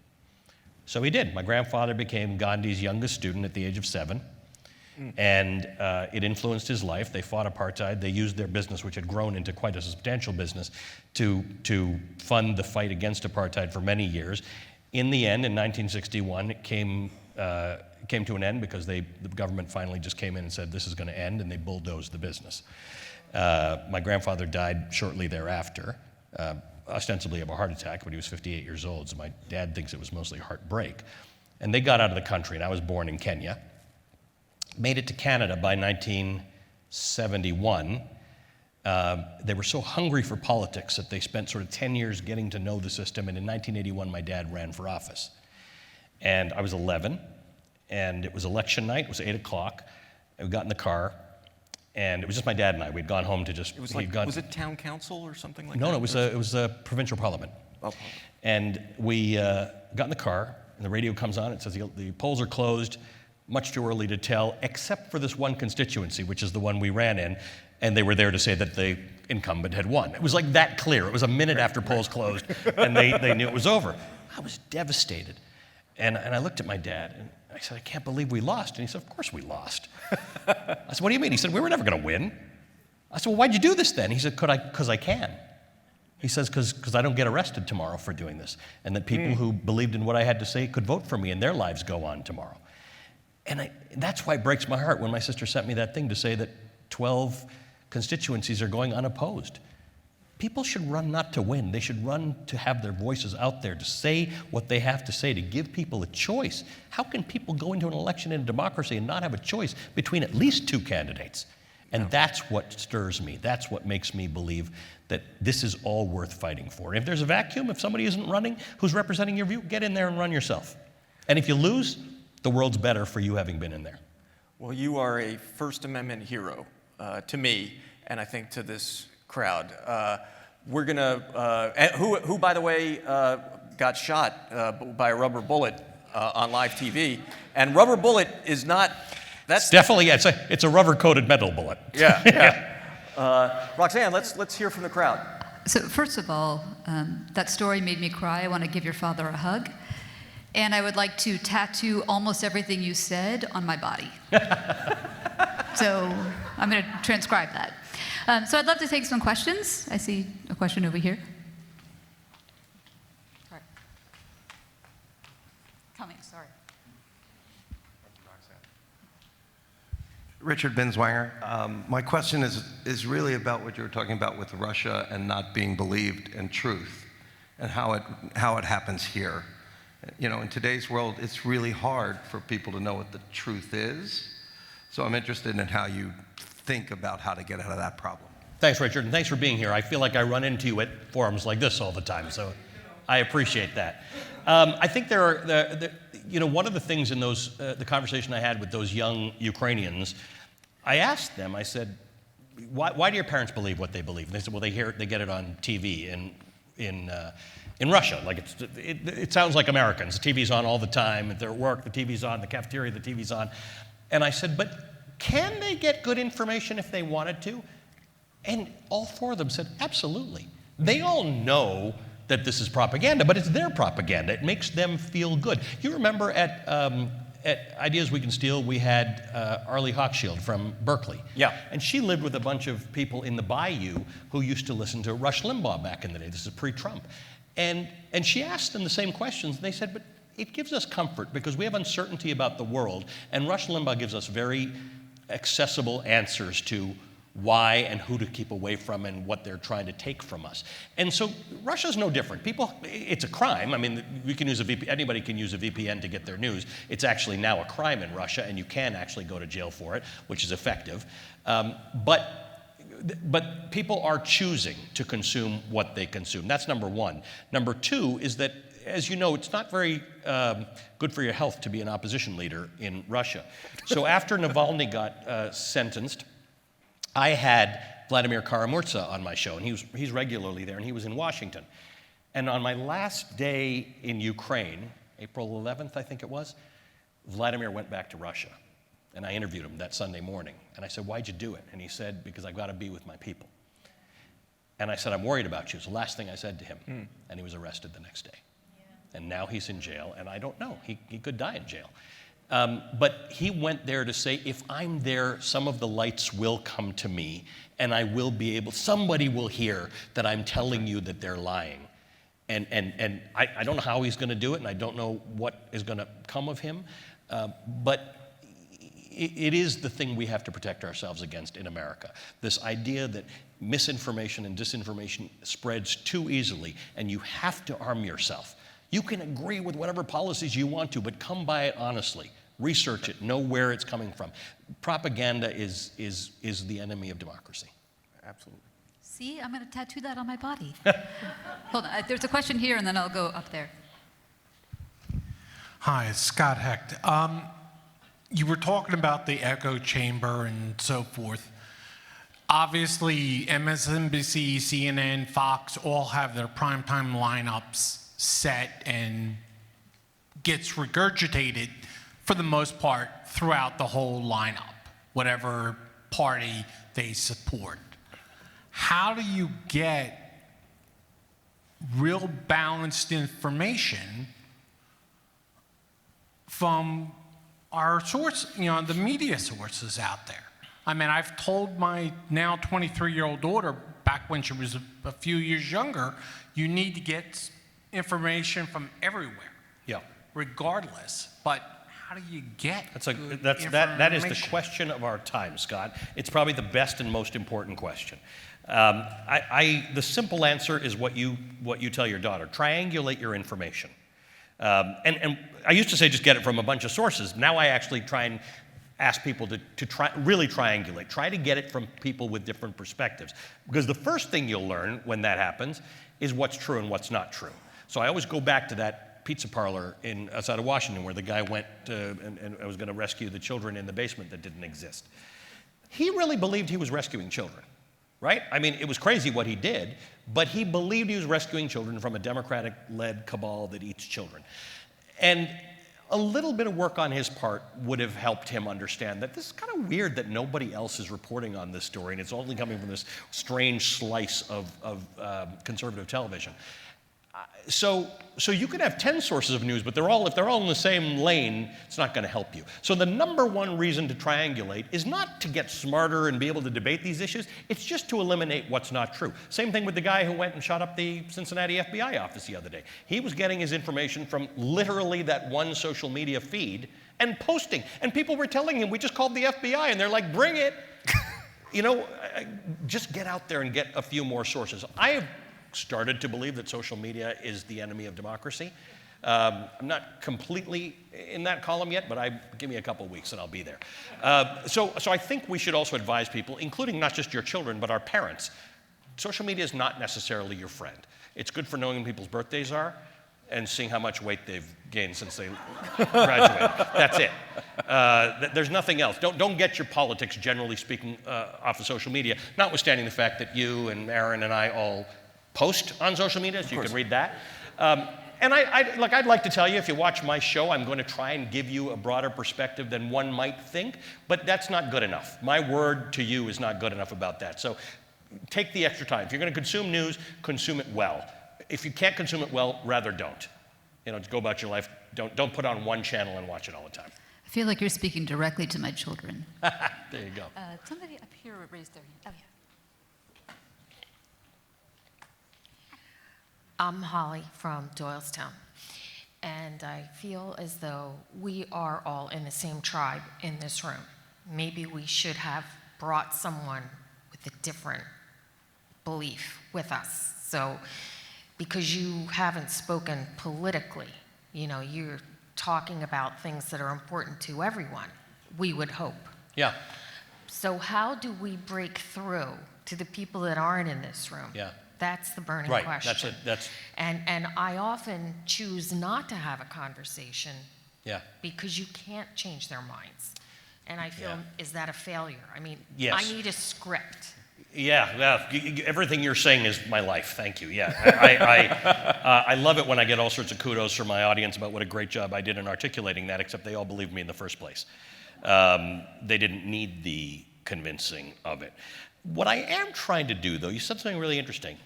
So he did. My grandfather became Gandhi's youngest student at the age of 7. And it influenced his life. They fought apartheid. They used their business, which had grown into quite a substantial business, to fund the fight against apartheid for many years. In the end, in 1961, it came to an end because the government finally just came in and said, this is going to end, and they bulldozed the business. My grandfather died shortly thereafter, ostensibly of a heart attack, but he was 58 years old, so my dad thinks it was mostly heartbreak. And they got out of the country, and I was born in Kenya. Made it to Canada by 1971, They were so hungry for politics that they spent sort of 10 years getting to know the system, and in 1981, my dad ran for office. And I was 11, and it was election night, it was 8 o'clock, and we got in the car, and it was just my dad and I. We'd gone home to just...
It was like, was it town council or something like that?
No, it was a provincial parliament.
Oh.
And we got in the car, and the radio comes on, it says the polls are closed, much too early to tell, except for this one constituency, which is the one we ran in, and they were there to say that the incumbent had won. It was like that clear. It was a minute after polls closed, and they knew it was over. I was devastated. And I looked at my dad, and I said, I can't believe we lost. And he said, of course we lost. I said, what do you mean? He said, we were never going to win. I said, well, why'd you do this then? He said, because I can. He says, because I don't get arrested tomorrow for doing this, and that people who believed in what I had to say could vote for me, and their lives go on tomorrow. And that's why it breaks my heart when my sister sent me that thing to say that 12 constituencies are going unopposed. People should run not to win. They should run to have their voices out there, to say what they have to say, to give people a choice. How can people go into an election in a democracy and not have a choice between at least two candidates? And that's what stirs me. That's what makes me believe that this is all worth fighting for. If there's a vacuum, if somebody isn't running who's representing your view, get in there and run yourself. And if you lose, the world's better for you having been in there.
Well, you are a First Amendment hero to me, and I think to this crowd. We're going to, who, by the way, got shot by a rubber bullet on live TV. And rubber bullet is not, that's...
Definitely, yeah, it's a rubber-coated metal bullet.
Yeah. Roxanne, let's hear from the crowd.
So first of all, that story made me cry. I want to give your father a hug. And I would like to tattoo almost everything you said on my body. So I'm going to transcribe that. So I'd love to take some questions. I see a question over here. Sorry. Coming, sorry.
Richard Binswanger. My question is really about what you were talking about with Russia and not being believed and truth, and how it happens here. You know, in today's world, it's really hard for people to know what the truth is. So I'm interested in how you think about how to get out of that problem.
Thanks, Richard, and thanks for being here. I feel like I run into you at forums like this all the time, so I appreciate that. I think there are, one of the things in those, the conversation I had with those young Ukrainians, I asked them, I said, why do your parents believe what they believe? And they said, well, they get it on TV in Russia. Like it sounds like Americans. The TV's on all the time. At their work, the TV's on. The cafeteria, the TV's on. And I said, but can they get good information if they wanted to? And all four of them said, absolutely. They all know that this is propaganda, but it's their propaganda. It makes them feel good. You remember at Ideas We Can Steal, we had Arlie Hochschild from Berkeley.
Yeah.
And she lived with a bunch of people in the Bayou who used to listen to Rush Limbaugh back in the day. This is pre-Trump. And she asked them the same questions, and they said, but it gives us comfort because we have uncertainty about the world, and Rush Limbaugh gives us very accessible answers to why and who to keep away from and what they're trying to take from us. And so Russia's no different. It's a crime. I mean, anybody can use a VPN to get their news. It's actually now a crime in Russia, and you can actually go to jail for it, which is effective. But people are choosing to consume what they consume. That's number one. Number two is that, as you know, it's not very good for your health to be an opposition leader in Russia. So after Navalny got sentenced, I had Vladimir Kara-Murza on my show, and he's regularly there, and he was in Washington. And on my last day in Ukraine, April 11th, I think it was, Vladimir went back to Russia. And I interviewed him that Sunday morning. And I said, why'd you do it? And he said, because I've got to be with my people. And I said, I'm worried about you. It's the last thing I said to him. And he was arrested the next day. Yeah. And now he's in jail, and I don't know. He could die in jail. But he went there to say, if I'm there, some of the lights will come to me, and I will be able, somebody will hear that I'm telling you that they're lying. And I don't know how he's going to do it, and I don't know what is going to come of him. But it is the thing we have to protect ourselves against in America. This idea that misinformation and disinformation spreads too easily, and you have to arm yourself. You can agree with whatever policies you want to, but come by it honestly. Research it, know where it's coming from. Propaganda is the enemy of democracy.
Absolutely.
See, I'm going to tattoo that on my body. Hold on, there's a question here, and then I'll go up there.
Hi, it's Scott Hecht. You were talking about the echo chamber and so forth. Obviously, MSNBC, CNN, Fox all have their primetime lineups set and gets regurgitated for the most part throughout the whole lineup, whatever party they support. How do you get real balanced information from our source, the media sources out there? I mean, I've told my now 23-year-old daughter back when she was a few years younger, you need to get information from everywhere.
Yeah.
Regardless. But how do you get
that is the question of our time, Scott. It's probably the best and most important question. The simple answer is what you tell your daughter. Triangulate your information. And I used to say just get it from a bunch of sources. Now I actually try and ask people to really triangulate. Try to get it from people with different perspectives. Because the first thing you'll learn when that happens is what's true and what's not true. So I always go back to that pizza parlor outside of Washington where the guy went and was going to rescue the children in the basement that didn't exist. He really believed he was rescuing children, right? I mean, it was crazy what he did, but he believed he was rescuing children from a Democratic-led cabal that eats children. And a little bit of work on his part would have helped him understand that this is kind of weird that nobody else is reporting on this story, and it's only coming from this strange slice of conservative television. So you could have 10 sources of news, but if they're all in the same lane, it's not going to help you. So the number one reason to triangulate is not to get smarter and be able to debate these issues. It's just to eliminate what's not true. Same thing with the guy who went and shot up the Cincinnati FBI office the other day. He was getting his information from literally that one social media feed and posting. And people were telling him, we just called the FBI, and they're like, bring it. Just get out there and get a few more sources. I have started to believe that social media is the enemy of democracy. I'm not completely in that column yet, but give me a couple weeks and I'll be there. So I think we should also advise people, including not just your children, but our parents. Social media is not necessarily your friend. It's good for knowing when people's birthdays are and seeing how much weight they've gained since they graduated. That's it. There's nothing else. Don't get your politics, generally speaking, off of social media, notwithstanding the fact that you and Aaron and I all post on social media, so you can read that. And I'd like to tell you, if you watch my show, I'm going to try and give you a broader perspective than one might think, but that's not good enough. My word to you is not good enough about that. So take the extra time. If you're going to consume news, consume it well. If you can't consume it well, rather don't. Just go about your life. Don't put on one channel and watch it all the time.
I feel like you're speaking directly to my children.
There you go.
Somebody up here raised their hand. Oh, yeah.
I'm Holly from Doylestown, and I feel as though we are all in the same tribe in this room. Maybe we should have brought someone with a different belief with us. So, because you haven't spoken politically, you're talking about things that are important to everyone, we would hope.
Yeah.
So how do we break through to the people that aren't in this room?
Yeah.
That's the burning
Right.
question.
That's
And I often choose not to have a conversation
yeah.
because you can't change their minds. And I feel, is that a failure? I mean,
Yes.
I need a script.
Yeah, everything you're saying is my life. Thank you. Yeah, I love it when I get all sorts of kudos from my audience about what a great job I did in articulating that, except they all believed me in the first place. They didn't need the convincing of it. What I am trying to do, though, you said something really interesting.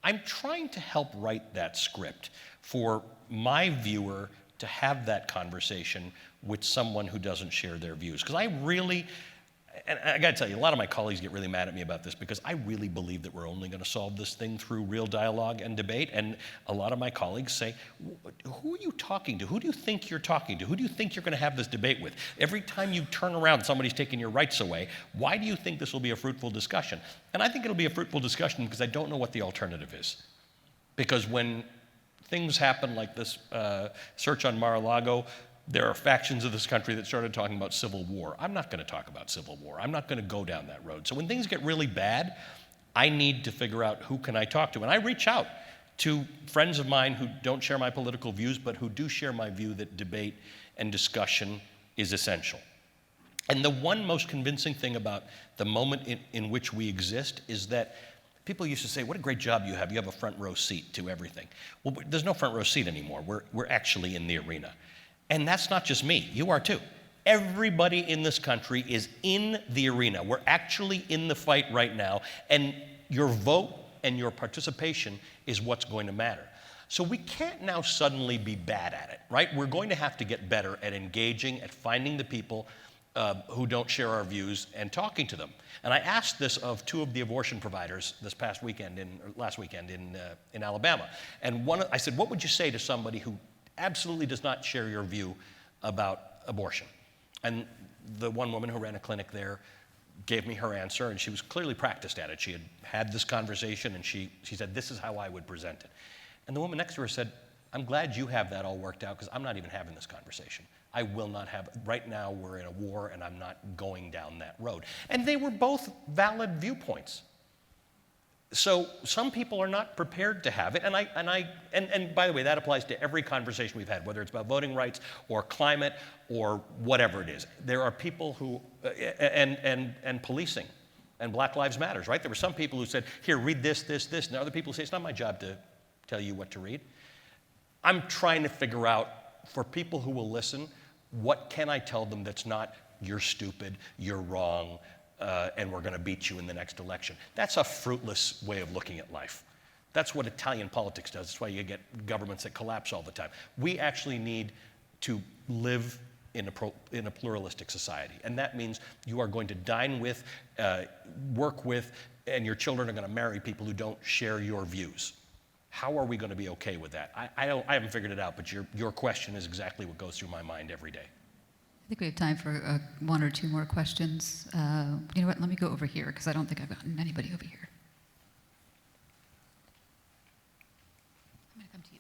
I'm trying to help write that script for my viewer to have that conversation with someone who doesn't share their views. Because I really, and I got to tell you, a lot of my colleagues get really mad at me about this because I really believe that we're only going to solve this thing through real dialogue and debate. And a lot of my colleagues say, who are you talking to? Who do you think you're talking to? Who do you think you're going to have this debate with? Every time you turn around, somebody's taking your rights away. Why do you think this will be a fruitful discussion? And I think it'll be a fruitful discussion because I don't know what the alternative is. Because when things happen like this search on Mar-a-Lago, there are factions of this country that started talking about civil war. I'm not going to talk about civil war. I'm not going to go down that road. So when things get really bad, I need to figure out who can I talk to. And I reach out to friends of mine who don't share my political views, but who do share my view that debate and discussion is essential. And the one most convincing thing about the moment in which we exist is that people used to say, what a great job you have a front row seat to everything. Well, there's no front row seat anymore. We're actually in the arena. And that's not just me, you are too. Everybody in this country is in the arena. We're actually in the fight right now, and your vote and your participation is what's going to matter. So we can't now suddenly be bad at it, right? We're going to have to get better at engaging, at finding the people who don't share our views and talking to them. And I asked this of two of the abortion providers this last weekend in Alabama. And I said, what would you say to somebody who absolutely does not share your view about abortion? And the one woman who ran a clinic there gave me her answer, and she was clearly practiced at it. She had this conversation, and she said, this is how I would present it. And the woman next to her said, I'm glad you have that all worked out, because I'm not even having this conversation. I will not have it. Right now, we're in a war, and I'm not going down that road. And they were both valid viewpoints. So some people are not prepared to have it, and by the way, that applies to every conversation we've had, whether it's about voting rights or climate or whatever it is. There are people who, and policing, and Black Lives Matters, right? There were some people who said, here, read this, and other people say, it's not my job to tell you what to read. I'm trying to figure out, for people who will listen, what can I tell them that's not, you're stupid, you're wrong, and we're going to beat you in the next election. That's a fruitless way of looking at life. That's what Italian politics does. That's why you get governments that collapse all the time. We actually need to live in a pluralistic society. And that means you are going to dine with, work with, and your children are going to marry people who don't share your views. How are we going to be okay with that? I haven't figured it out, but your question is exactly what goes through my mind every day.
I think we have time for one or two more questions. You know what? Let me go over here, because I don't think I've gotten anybody over here. I'm going to come to you.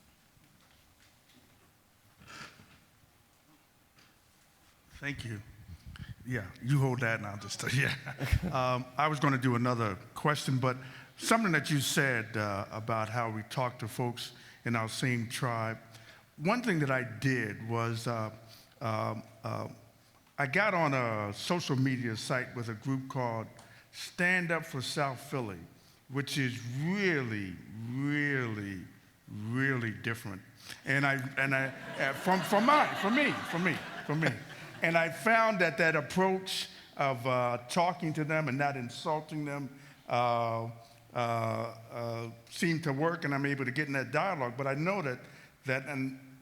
Thank you. Yeah, you hold that and I'll just tell you. I was going to do another question, but something that you said about how we talk to folks in our same tribe. One thing that I did was I got on a social media site with a group called Stand Up for South Philly, which is really, really, really different. And for me. And I found that approach of talking to them and not insulting them seemed to work, and I'm able to get in that dialogue. But I know that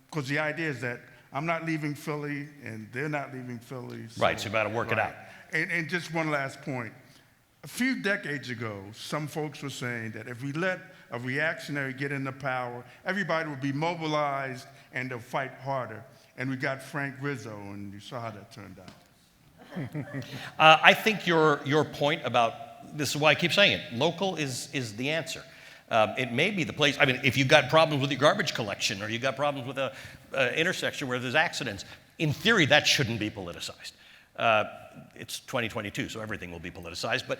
because the idea is that I'm not leaving Philly, and they're not leaving Philly.
Right, so you got to work it out.
And just one last point. A few decades ago, some folks were saying that if we let a reactionary get into power, everybody would be mobilized and they'll fight harder. And we got Frank Rizzo, and you saw how that turned out.
I think your point about, this is why I keep saying it, local is the answer. It may be the place, I mean, if you've got problems with your garbage collection, or you've got problems with an intersection where there's accidents, in theory, that shouldn't be politicized. It's 2022, so everything will be politicized, but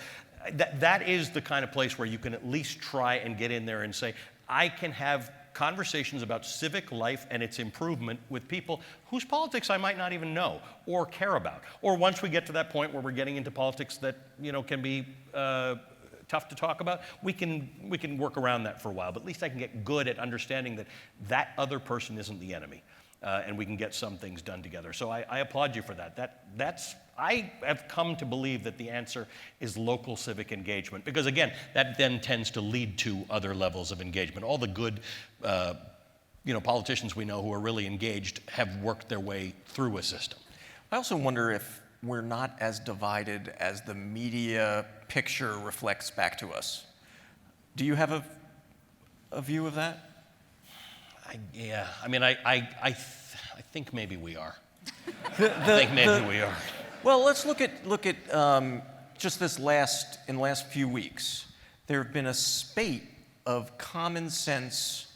that is the kind of place where you can at least try and get in there and say, I can have conversations about civic life and its improvement with people whose politics I might not even know or care about. Or once we get to that point where we're getting into politics that, can be tough to talk about, we can work around that for a while. But at least I can get good at understanding that other person isn't the enemy, and we can get some things done together. So I applaud you for that. I have come to believe that the answer is local civic engagement, because again, that then tends to lead to other levels of engagement. All the good, politicians we know who are really engaged have worked their way through a system.
I also wonder if we're not as divided as the media picture reflects back to us. Do you have a view of that?
I think maybe we are. I think maybe we are.
Well, let's look at just in the last few weeks. There have been a spate of common sense,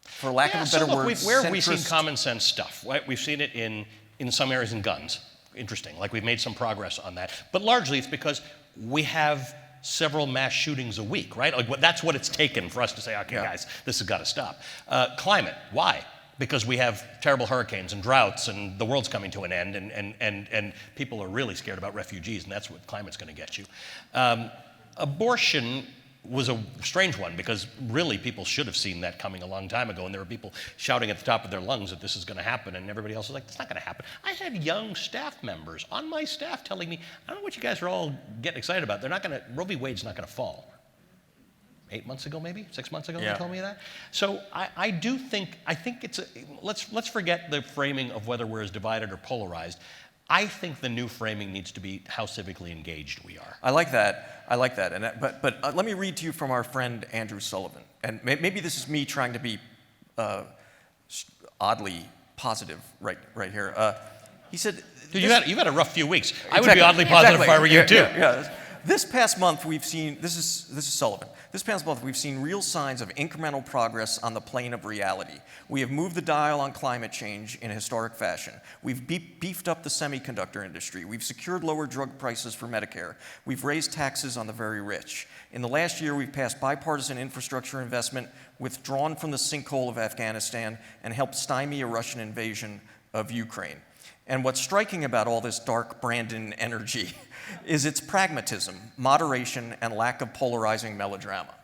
for lack of a better word,
where have we seen common sense stuff? Right? We've seen it in some areas in guns. Interesting, like we've made some progress on that. But largely it's because we have several mass shootings a week, right? Like that's what it's taken for us to say, okay, guys, this has got to stop. Climate, why? Because we have terrible hurricanes and droughts and the world's coming to an end and people are really scared about refugees, and that's what climate's going to get you. Abortion was a strange one because really people should have seen that coming a long time ago, and there were people shouting at the top of their lungs that this is going to happen, and everybody else was like, it's not going to happen. I had young staff members on my staff telling me, I don't know what you guys are all getting excited about. Roe v. Wade's not going to fall. 8 months ago, maybe 6 months ago, they told me that. So I think it's let's forget the framing of whether we're as divided or polarized. I think the new framing needs to be how civically engaged we are.
I like that. But let me read to you from our friend Andrew Sullivan. And maybe this is me trying to be oddly positive right here. He said,
Dude, you've had a rough few weeks. I would be oddly positive if I were you too.
Yeah. This past month we've seen, this is Sullivan. This past month we've seen real signs of incremental progress on the plane of reality. We have moved the dial on climate change in a historic fashion. We've beefed up the semiconductor industry. We've secured lower drug prices for Medicare. We've raised taxes on the very rich. In the last year, we've passed bipartisan infrastructure investment, withdrawn from the sinkhole of Afghanistan, and helped stymie a Russian invasion of Ukraine. And what's striking about all this dark Brandon energy is its pragmatism, moderation, and lack of polarizing melodrama.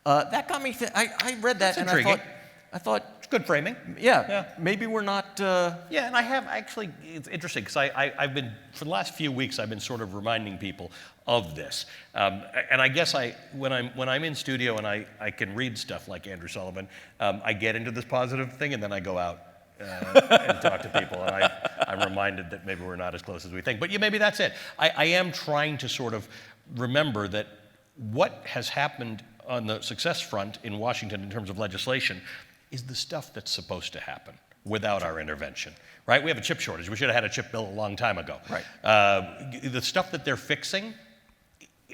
That got me. I read that and I thought
it's good framing.
Yeah. Maybe we're not.
Yeah, and I have actually. It's interesting because I've been for the last few weeks I've been sort of reminding people of this, and I guess when I'm in studio and I can read stuff like Andrew Sullivan, I get into this positive thing and then I go out. And talk to people, and I'm reminded that maybe we're not as close as we think. But yeah, maybe that's it. I am trying to sort of remember that what has happened on the success front in Washington in terms of legislation is the stuff that's supposed to happen without our intervention, right? We have a chip shortage. We should have had a chip bill a long time ago.
Right.
The stuff that they're fixing,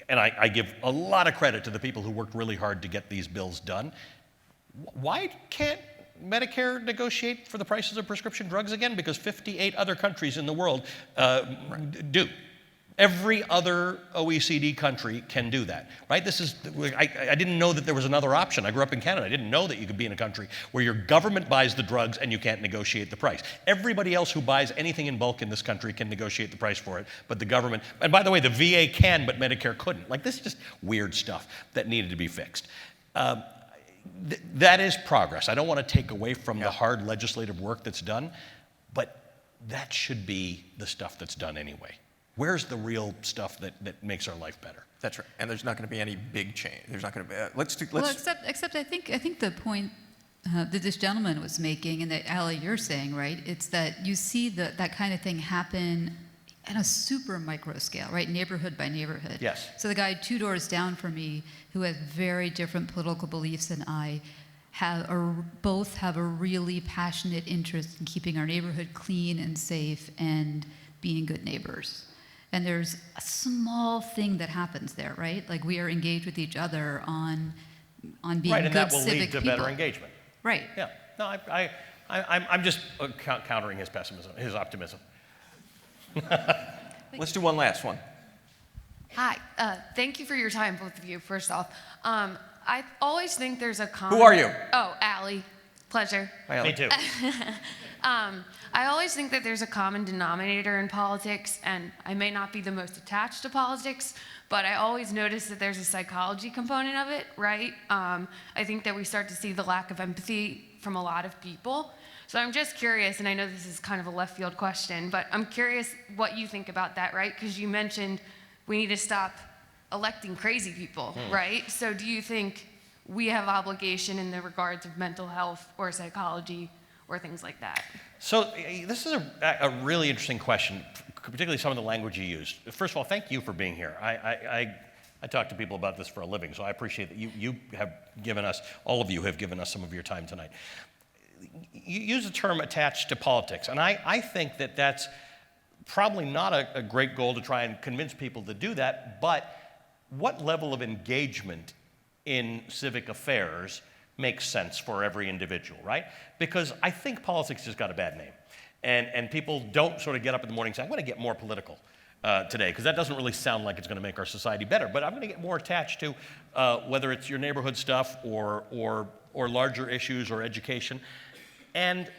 and I give a lot of credit to the people who worked really hard to get these bills done. Why can't Medicare negotiate for the prices of prescription drugs again? Because 58 other countries in the world do. Every other OECD country can do that, right? I didn't know that there was another option. I grew up in Canada. I didn't know that you could be in a country where your government buys the drugs and you can't negotiate the price. Everybody else who buys anything in bulk in this country can negotiate the price for it, but the government, and by the way, the VA can, but Medicare couldn't. Like, this is just weird stuff that needed to be fixed. That is progress. I don't want to take away from the hard legislative work that's done, but that should be the stuff that's done anyway. Where's the real stuff that makes our life better?
That's right. And there's not going to be any big change. There's not going to be.
Well, except I think the point that this gentleman was making, and that Ali, you're saying, right? It's that you see that kind of thing happen at a super micro scale, right? Neighborhood by neighborhood.
Yes.
So the guy 2 doors down from me, who has very different political beliefs than I, both have a really passionate interest in keeping our neighborhood clean and safe and being good neighbors. And there's a small thing that happens there, right? Like, we are engaged with each other on being
right, and
good
that will
civic
lead to
people.
better engagement.
Right.
Yeah. No, I'm just countering his pessimism, his optimism.
Let's do one last one.
Hi, thank you for your time, both of you, first off. I always think there's a common...
Who are you?
Oh, Ali. Pleasure.
Hi, Ali.
Me too.
I always think that there's a common denominator in politics, and I may not be the most attached to politics, but I always notice that there's a psychology component of it, right? I think that we start to see the lack of empathy from a lot of people. So I'm just curious, and I know this is kind of a left field question, but I'm curious what you think about that, right? Because you mentioned we need to stop electing crazy people, right? So do you think we have obligation in the regards of mental health or psychology or things like that?
So this is a really interesting question, particularly some of the language you used. First of all, thank you for being here. I talk to people about this for a living, so I appreciate that you have given us, all of you have given us some of your time tonight. You use the term attached to politics, and I think that that's probably not a great goal to try and convince people to do that, but what level of engagement in civic affairs makes sense for every individual, right? Because I think politics has got a bad name, and people don't sort of get up in the morning and say, I'm going to get more political. today, because that doesn't really sound like it's going to make our society better. But I'm going to get more attached to whether it's your neighborhood stuff or larger issues or education. And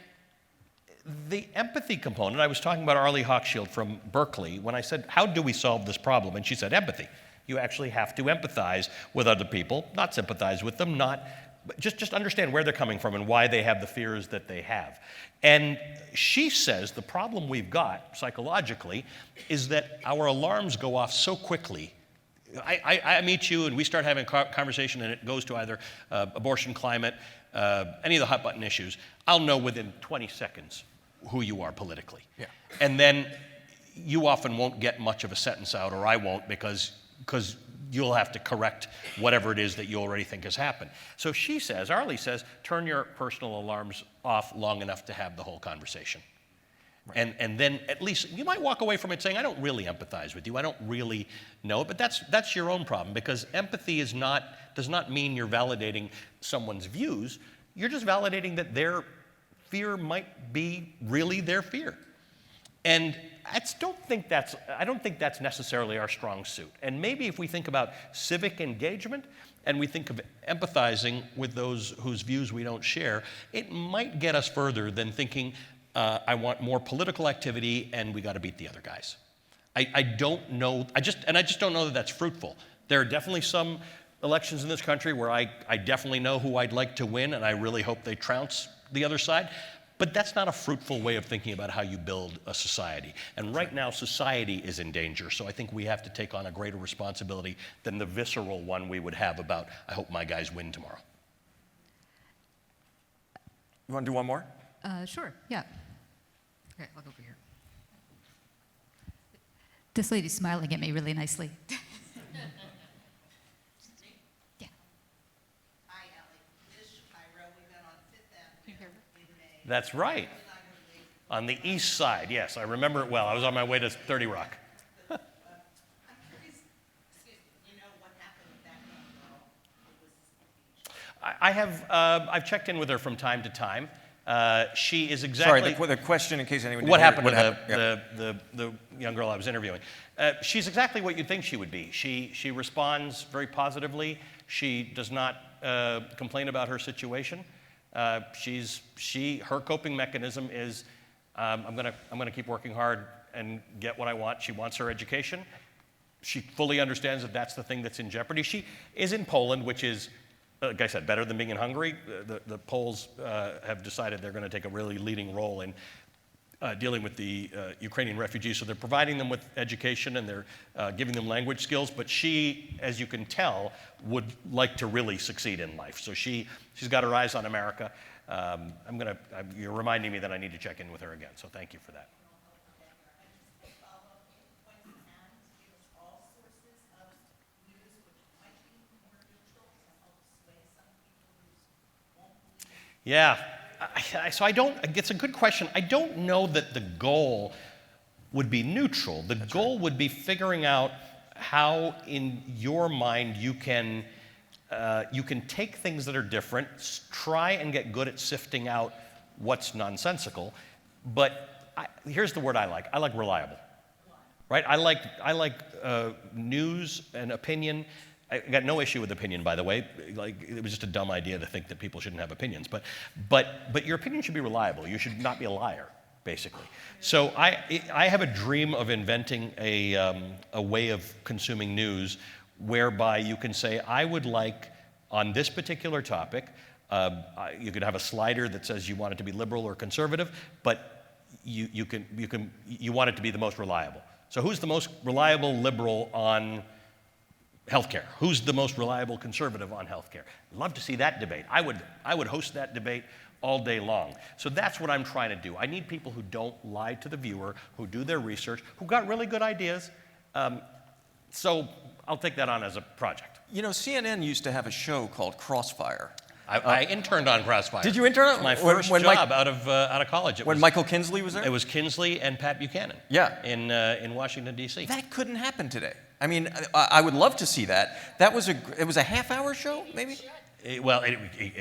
the empathy component, I was talking about Arlie Hochschild from Berkeley when I said, how do we solve this problem? And she said, empathy. You actually have to empathize with other people, not sympathize with them, but just understand where they're coming from and why they have the fears that they have. And she says the problem we've got psychologically is that our alarms go off so quickly. I meet you and we start having a conversation and it goes to either abortion, climate, any of the hot button issues. I'll know within 20 seconds who you are politically.
Yeah.
And then you often won't get much of a sentence out, or I won't, because you'll have to correct whatever it is that you already think has happened. So she says, Arlie says, turn your personal alarms off long enough to have the whole conversation. Right. And then at least you might walk away from it saying, I don't really empathize with you, I don't really know it, but that's your own problem, because empathy does not mean you're validating someone's views, you're just validating that their fear might be really their fear. And I don't think that's necessarily our strong suit. And maybe if we think about civic engagement and we think of empathizing with those whose views we don't share, it might get us further than thinking, I want more political activity and we got to beat the other guys. I don't know, I just don't know that that's fruitful. There are definitely some elections in this country where I definitely know who I'd like to win and I really hope they trounce the other side. But that's not a fruitful way of thinking about how you build a society. And right now, society is in danger. So I think we have to take on a greater responsibility than the visceral one we would have about, I hope my guys win tomorrow.
You want to do one more?
Sure, yeah. Okay, I'll go over here. This lady's smiling at me really nicely. Yeah.
Hi, Ali. This Shapiro, we met on Fifth Avenue in May.
That's right. On the east side, yes, I remember it well. I was on my way to 30 Rock.
I'm curious, excuse me, you know what happened with that young girl?
I've checked in with her from time to time. She is exactly...
Sorry, the question, in case anyone
what
didn't
happened
hear,
to the young girl I was interviewing. She's exactly what you'd think she would be. She responds very positively. She does not complain about her situation. Her coping mechanism is, I'm gonna keep working hard and get what I want. She wants her education. She fully understands that that's the thing that's in jeopardy. She is in Poland, which is, like I said, better than being in Hungary. The Poles have decided they're going to take a really leading role in dealing with the Ukrainian refugees. So they're providing them with education and they're giving them language skills. But she, as you can tell, would like to really succeed in life. So she's got her eyes on America. You're reminding me that I need to check in with her again. So thank you for that. Yeah, it's a good question. I don't know that the goal would be neutral. The goal would be figuring out how, in your mind, you can take things that are different, try and get good at sifting out what's nonsensical. But here's the word I like. I like reliable. Right? I like news and opinion. I got no issue with opinion, by the way. Like, it was just a dumb idea to think that people shouldn't have opinions. But your opinion should be reliable. You should not be a liar, basically. So I have a dream of inventing a way of consuming news whereby you can say, I would like, on this particular topic, you could have a slider that says you want it to be liberal or conservative, but you want it to be the most reliable. So who's the most reliable liberal on healthcare? Who's the most reliable conservative on healthcare? I'd love to see that debate. I would host that debate all day long. So that's what I'm trying to do. I need people who don't lie to the viewer, who do their research, who got really good ideas. So I'll take that on as a project.
You know, CNN used to have a show called Crossfire.
I interned on Crossfire.
Did you intern?
My first job out of college.
When Michael Kinsley was there?
It was Kinsley and Pat Buchanan.
Yeah.
In Washington, D.C.
That couldn't happen today. I mean, I would love to see that. It was a half-hour show, maybe?
It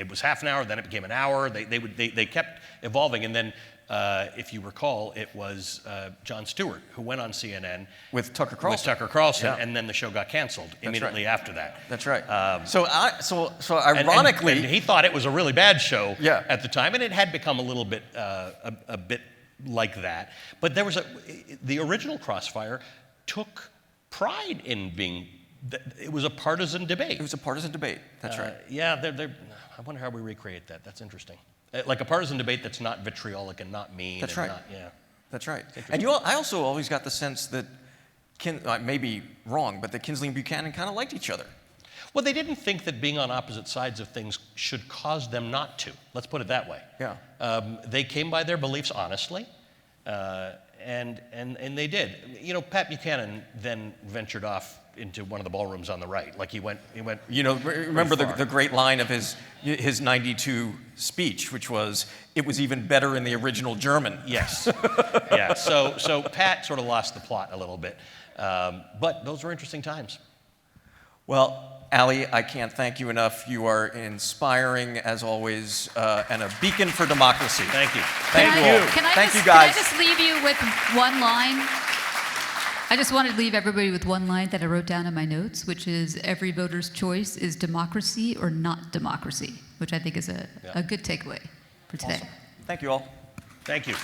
was half an hour, then it became an hour. They kept evolving, and then if you recall, it was Jon Stewart who went on CNN
With Tucker Carlson.
Carlson,
Yeah.
and then the show got canceled immediately after that.
That's right. So ironically,
and he thought it was a really bad show
Yeah.
at the time, and it had become a little bit a bit like that. But there was the original Crossfire took pride in being. It was a partisan debate.
it was a partisan debate. That's right.
Yeah, I wonder how we recreate that. That's interesting. Like a partisan debate that's not vitriolic and not mean.
That's
and
right.
Yeah.
That's right. And I also always got the sense that, I may be wrong, but that Kinsley and Buchanan kind of liked each other.
Well, they didn't think that being on opposite sides of things should cause them not to. Let's put it that way.
Yeah.
They came by their beliefs honestly, and they did. You know, Pat Buchanan then ventured off into one of the ballrooms on the right. Like he went.
You know, remember
far.
the great line of his 92 speech, which was, "It was even better in the original German."
Yes. Yeah. So Pat sort of lost the plot a little bit, but those were interesting times.
Well, Ali, I can't thank you enough. You are inspiring, as always, and a beacon for democracy.
Thank you.
Thank you all. Thank you, guys.
Can I just leave you with one line? I just wanted to leave everybody with one line that I wrote down in my notes, which is, every voter's choice is democracy or not democracy, which I think is a good takeaway for today.
Awesome. Thank you all.
Thank you.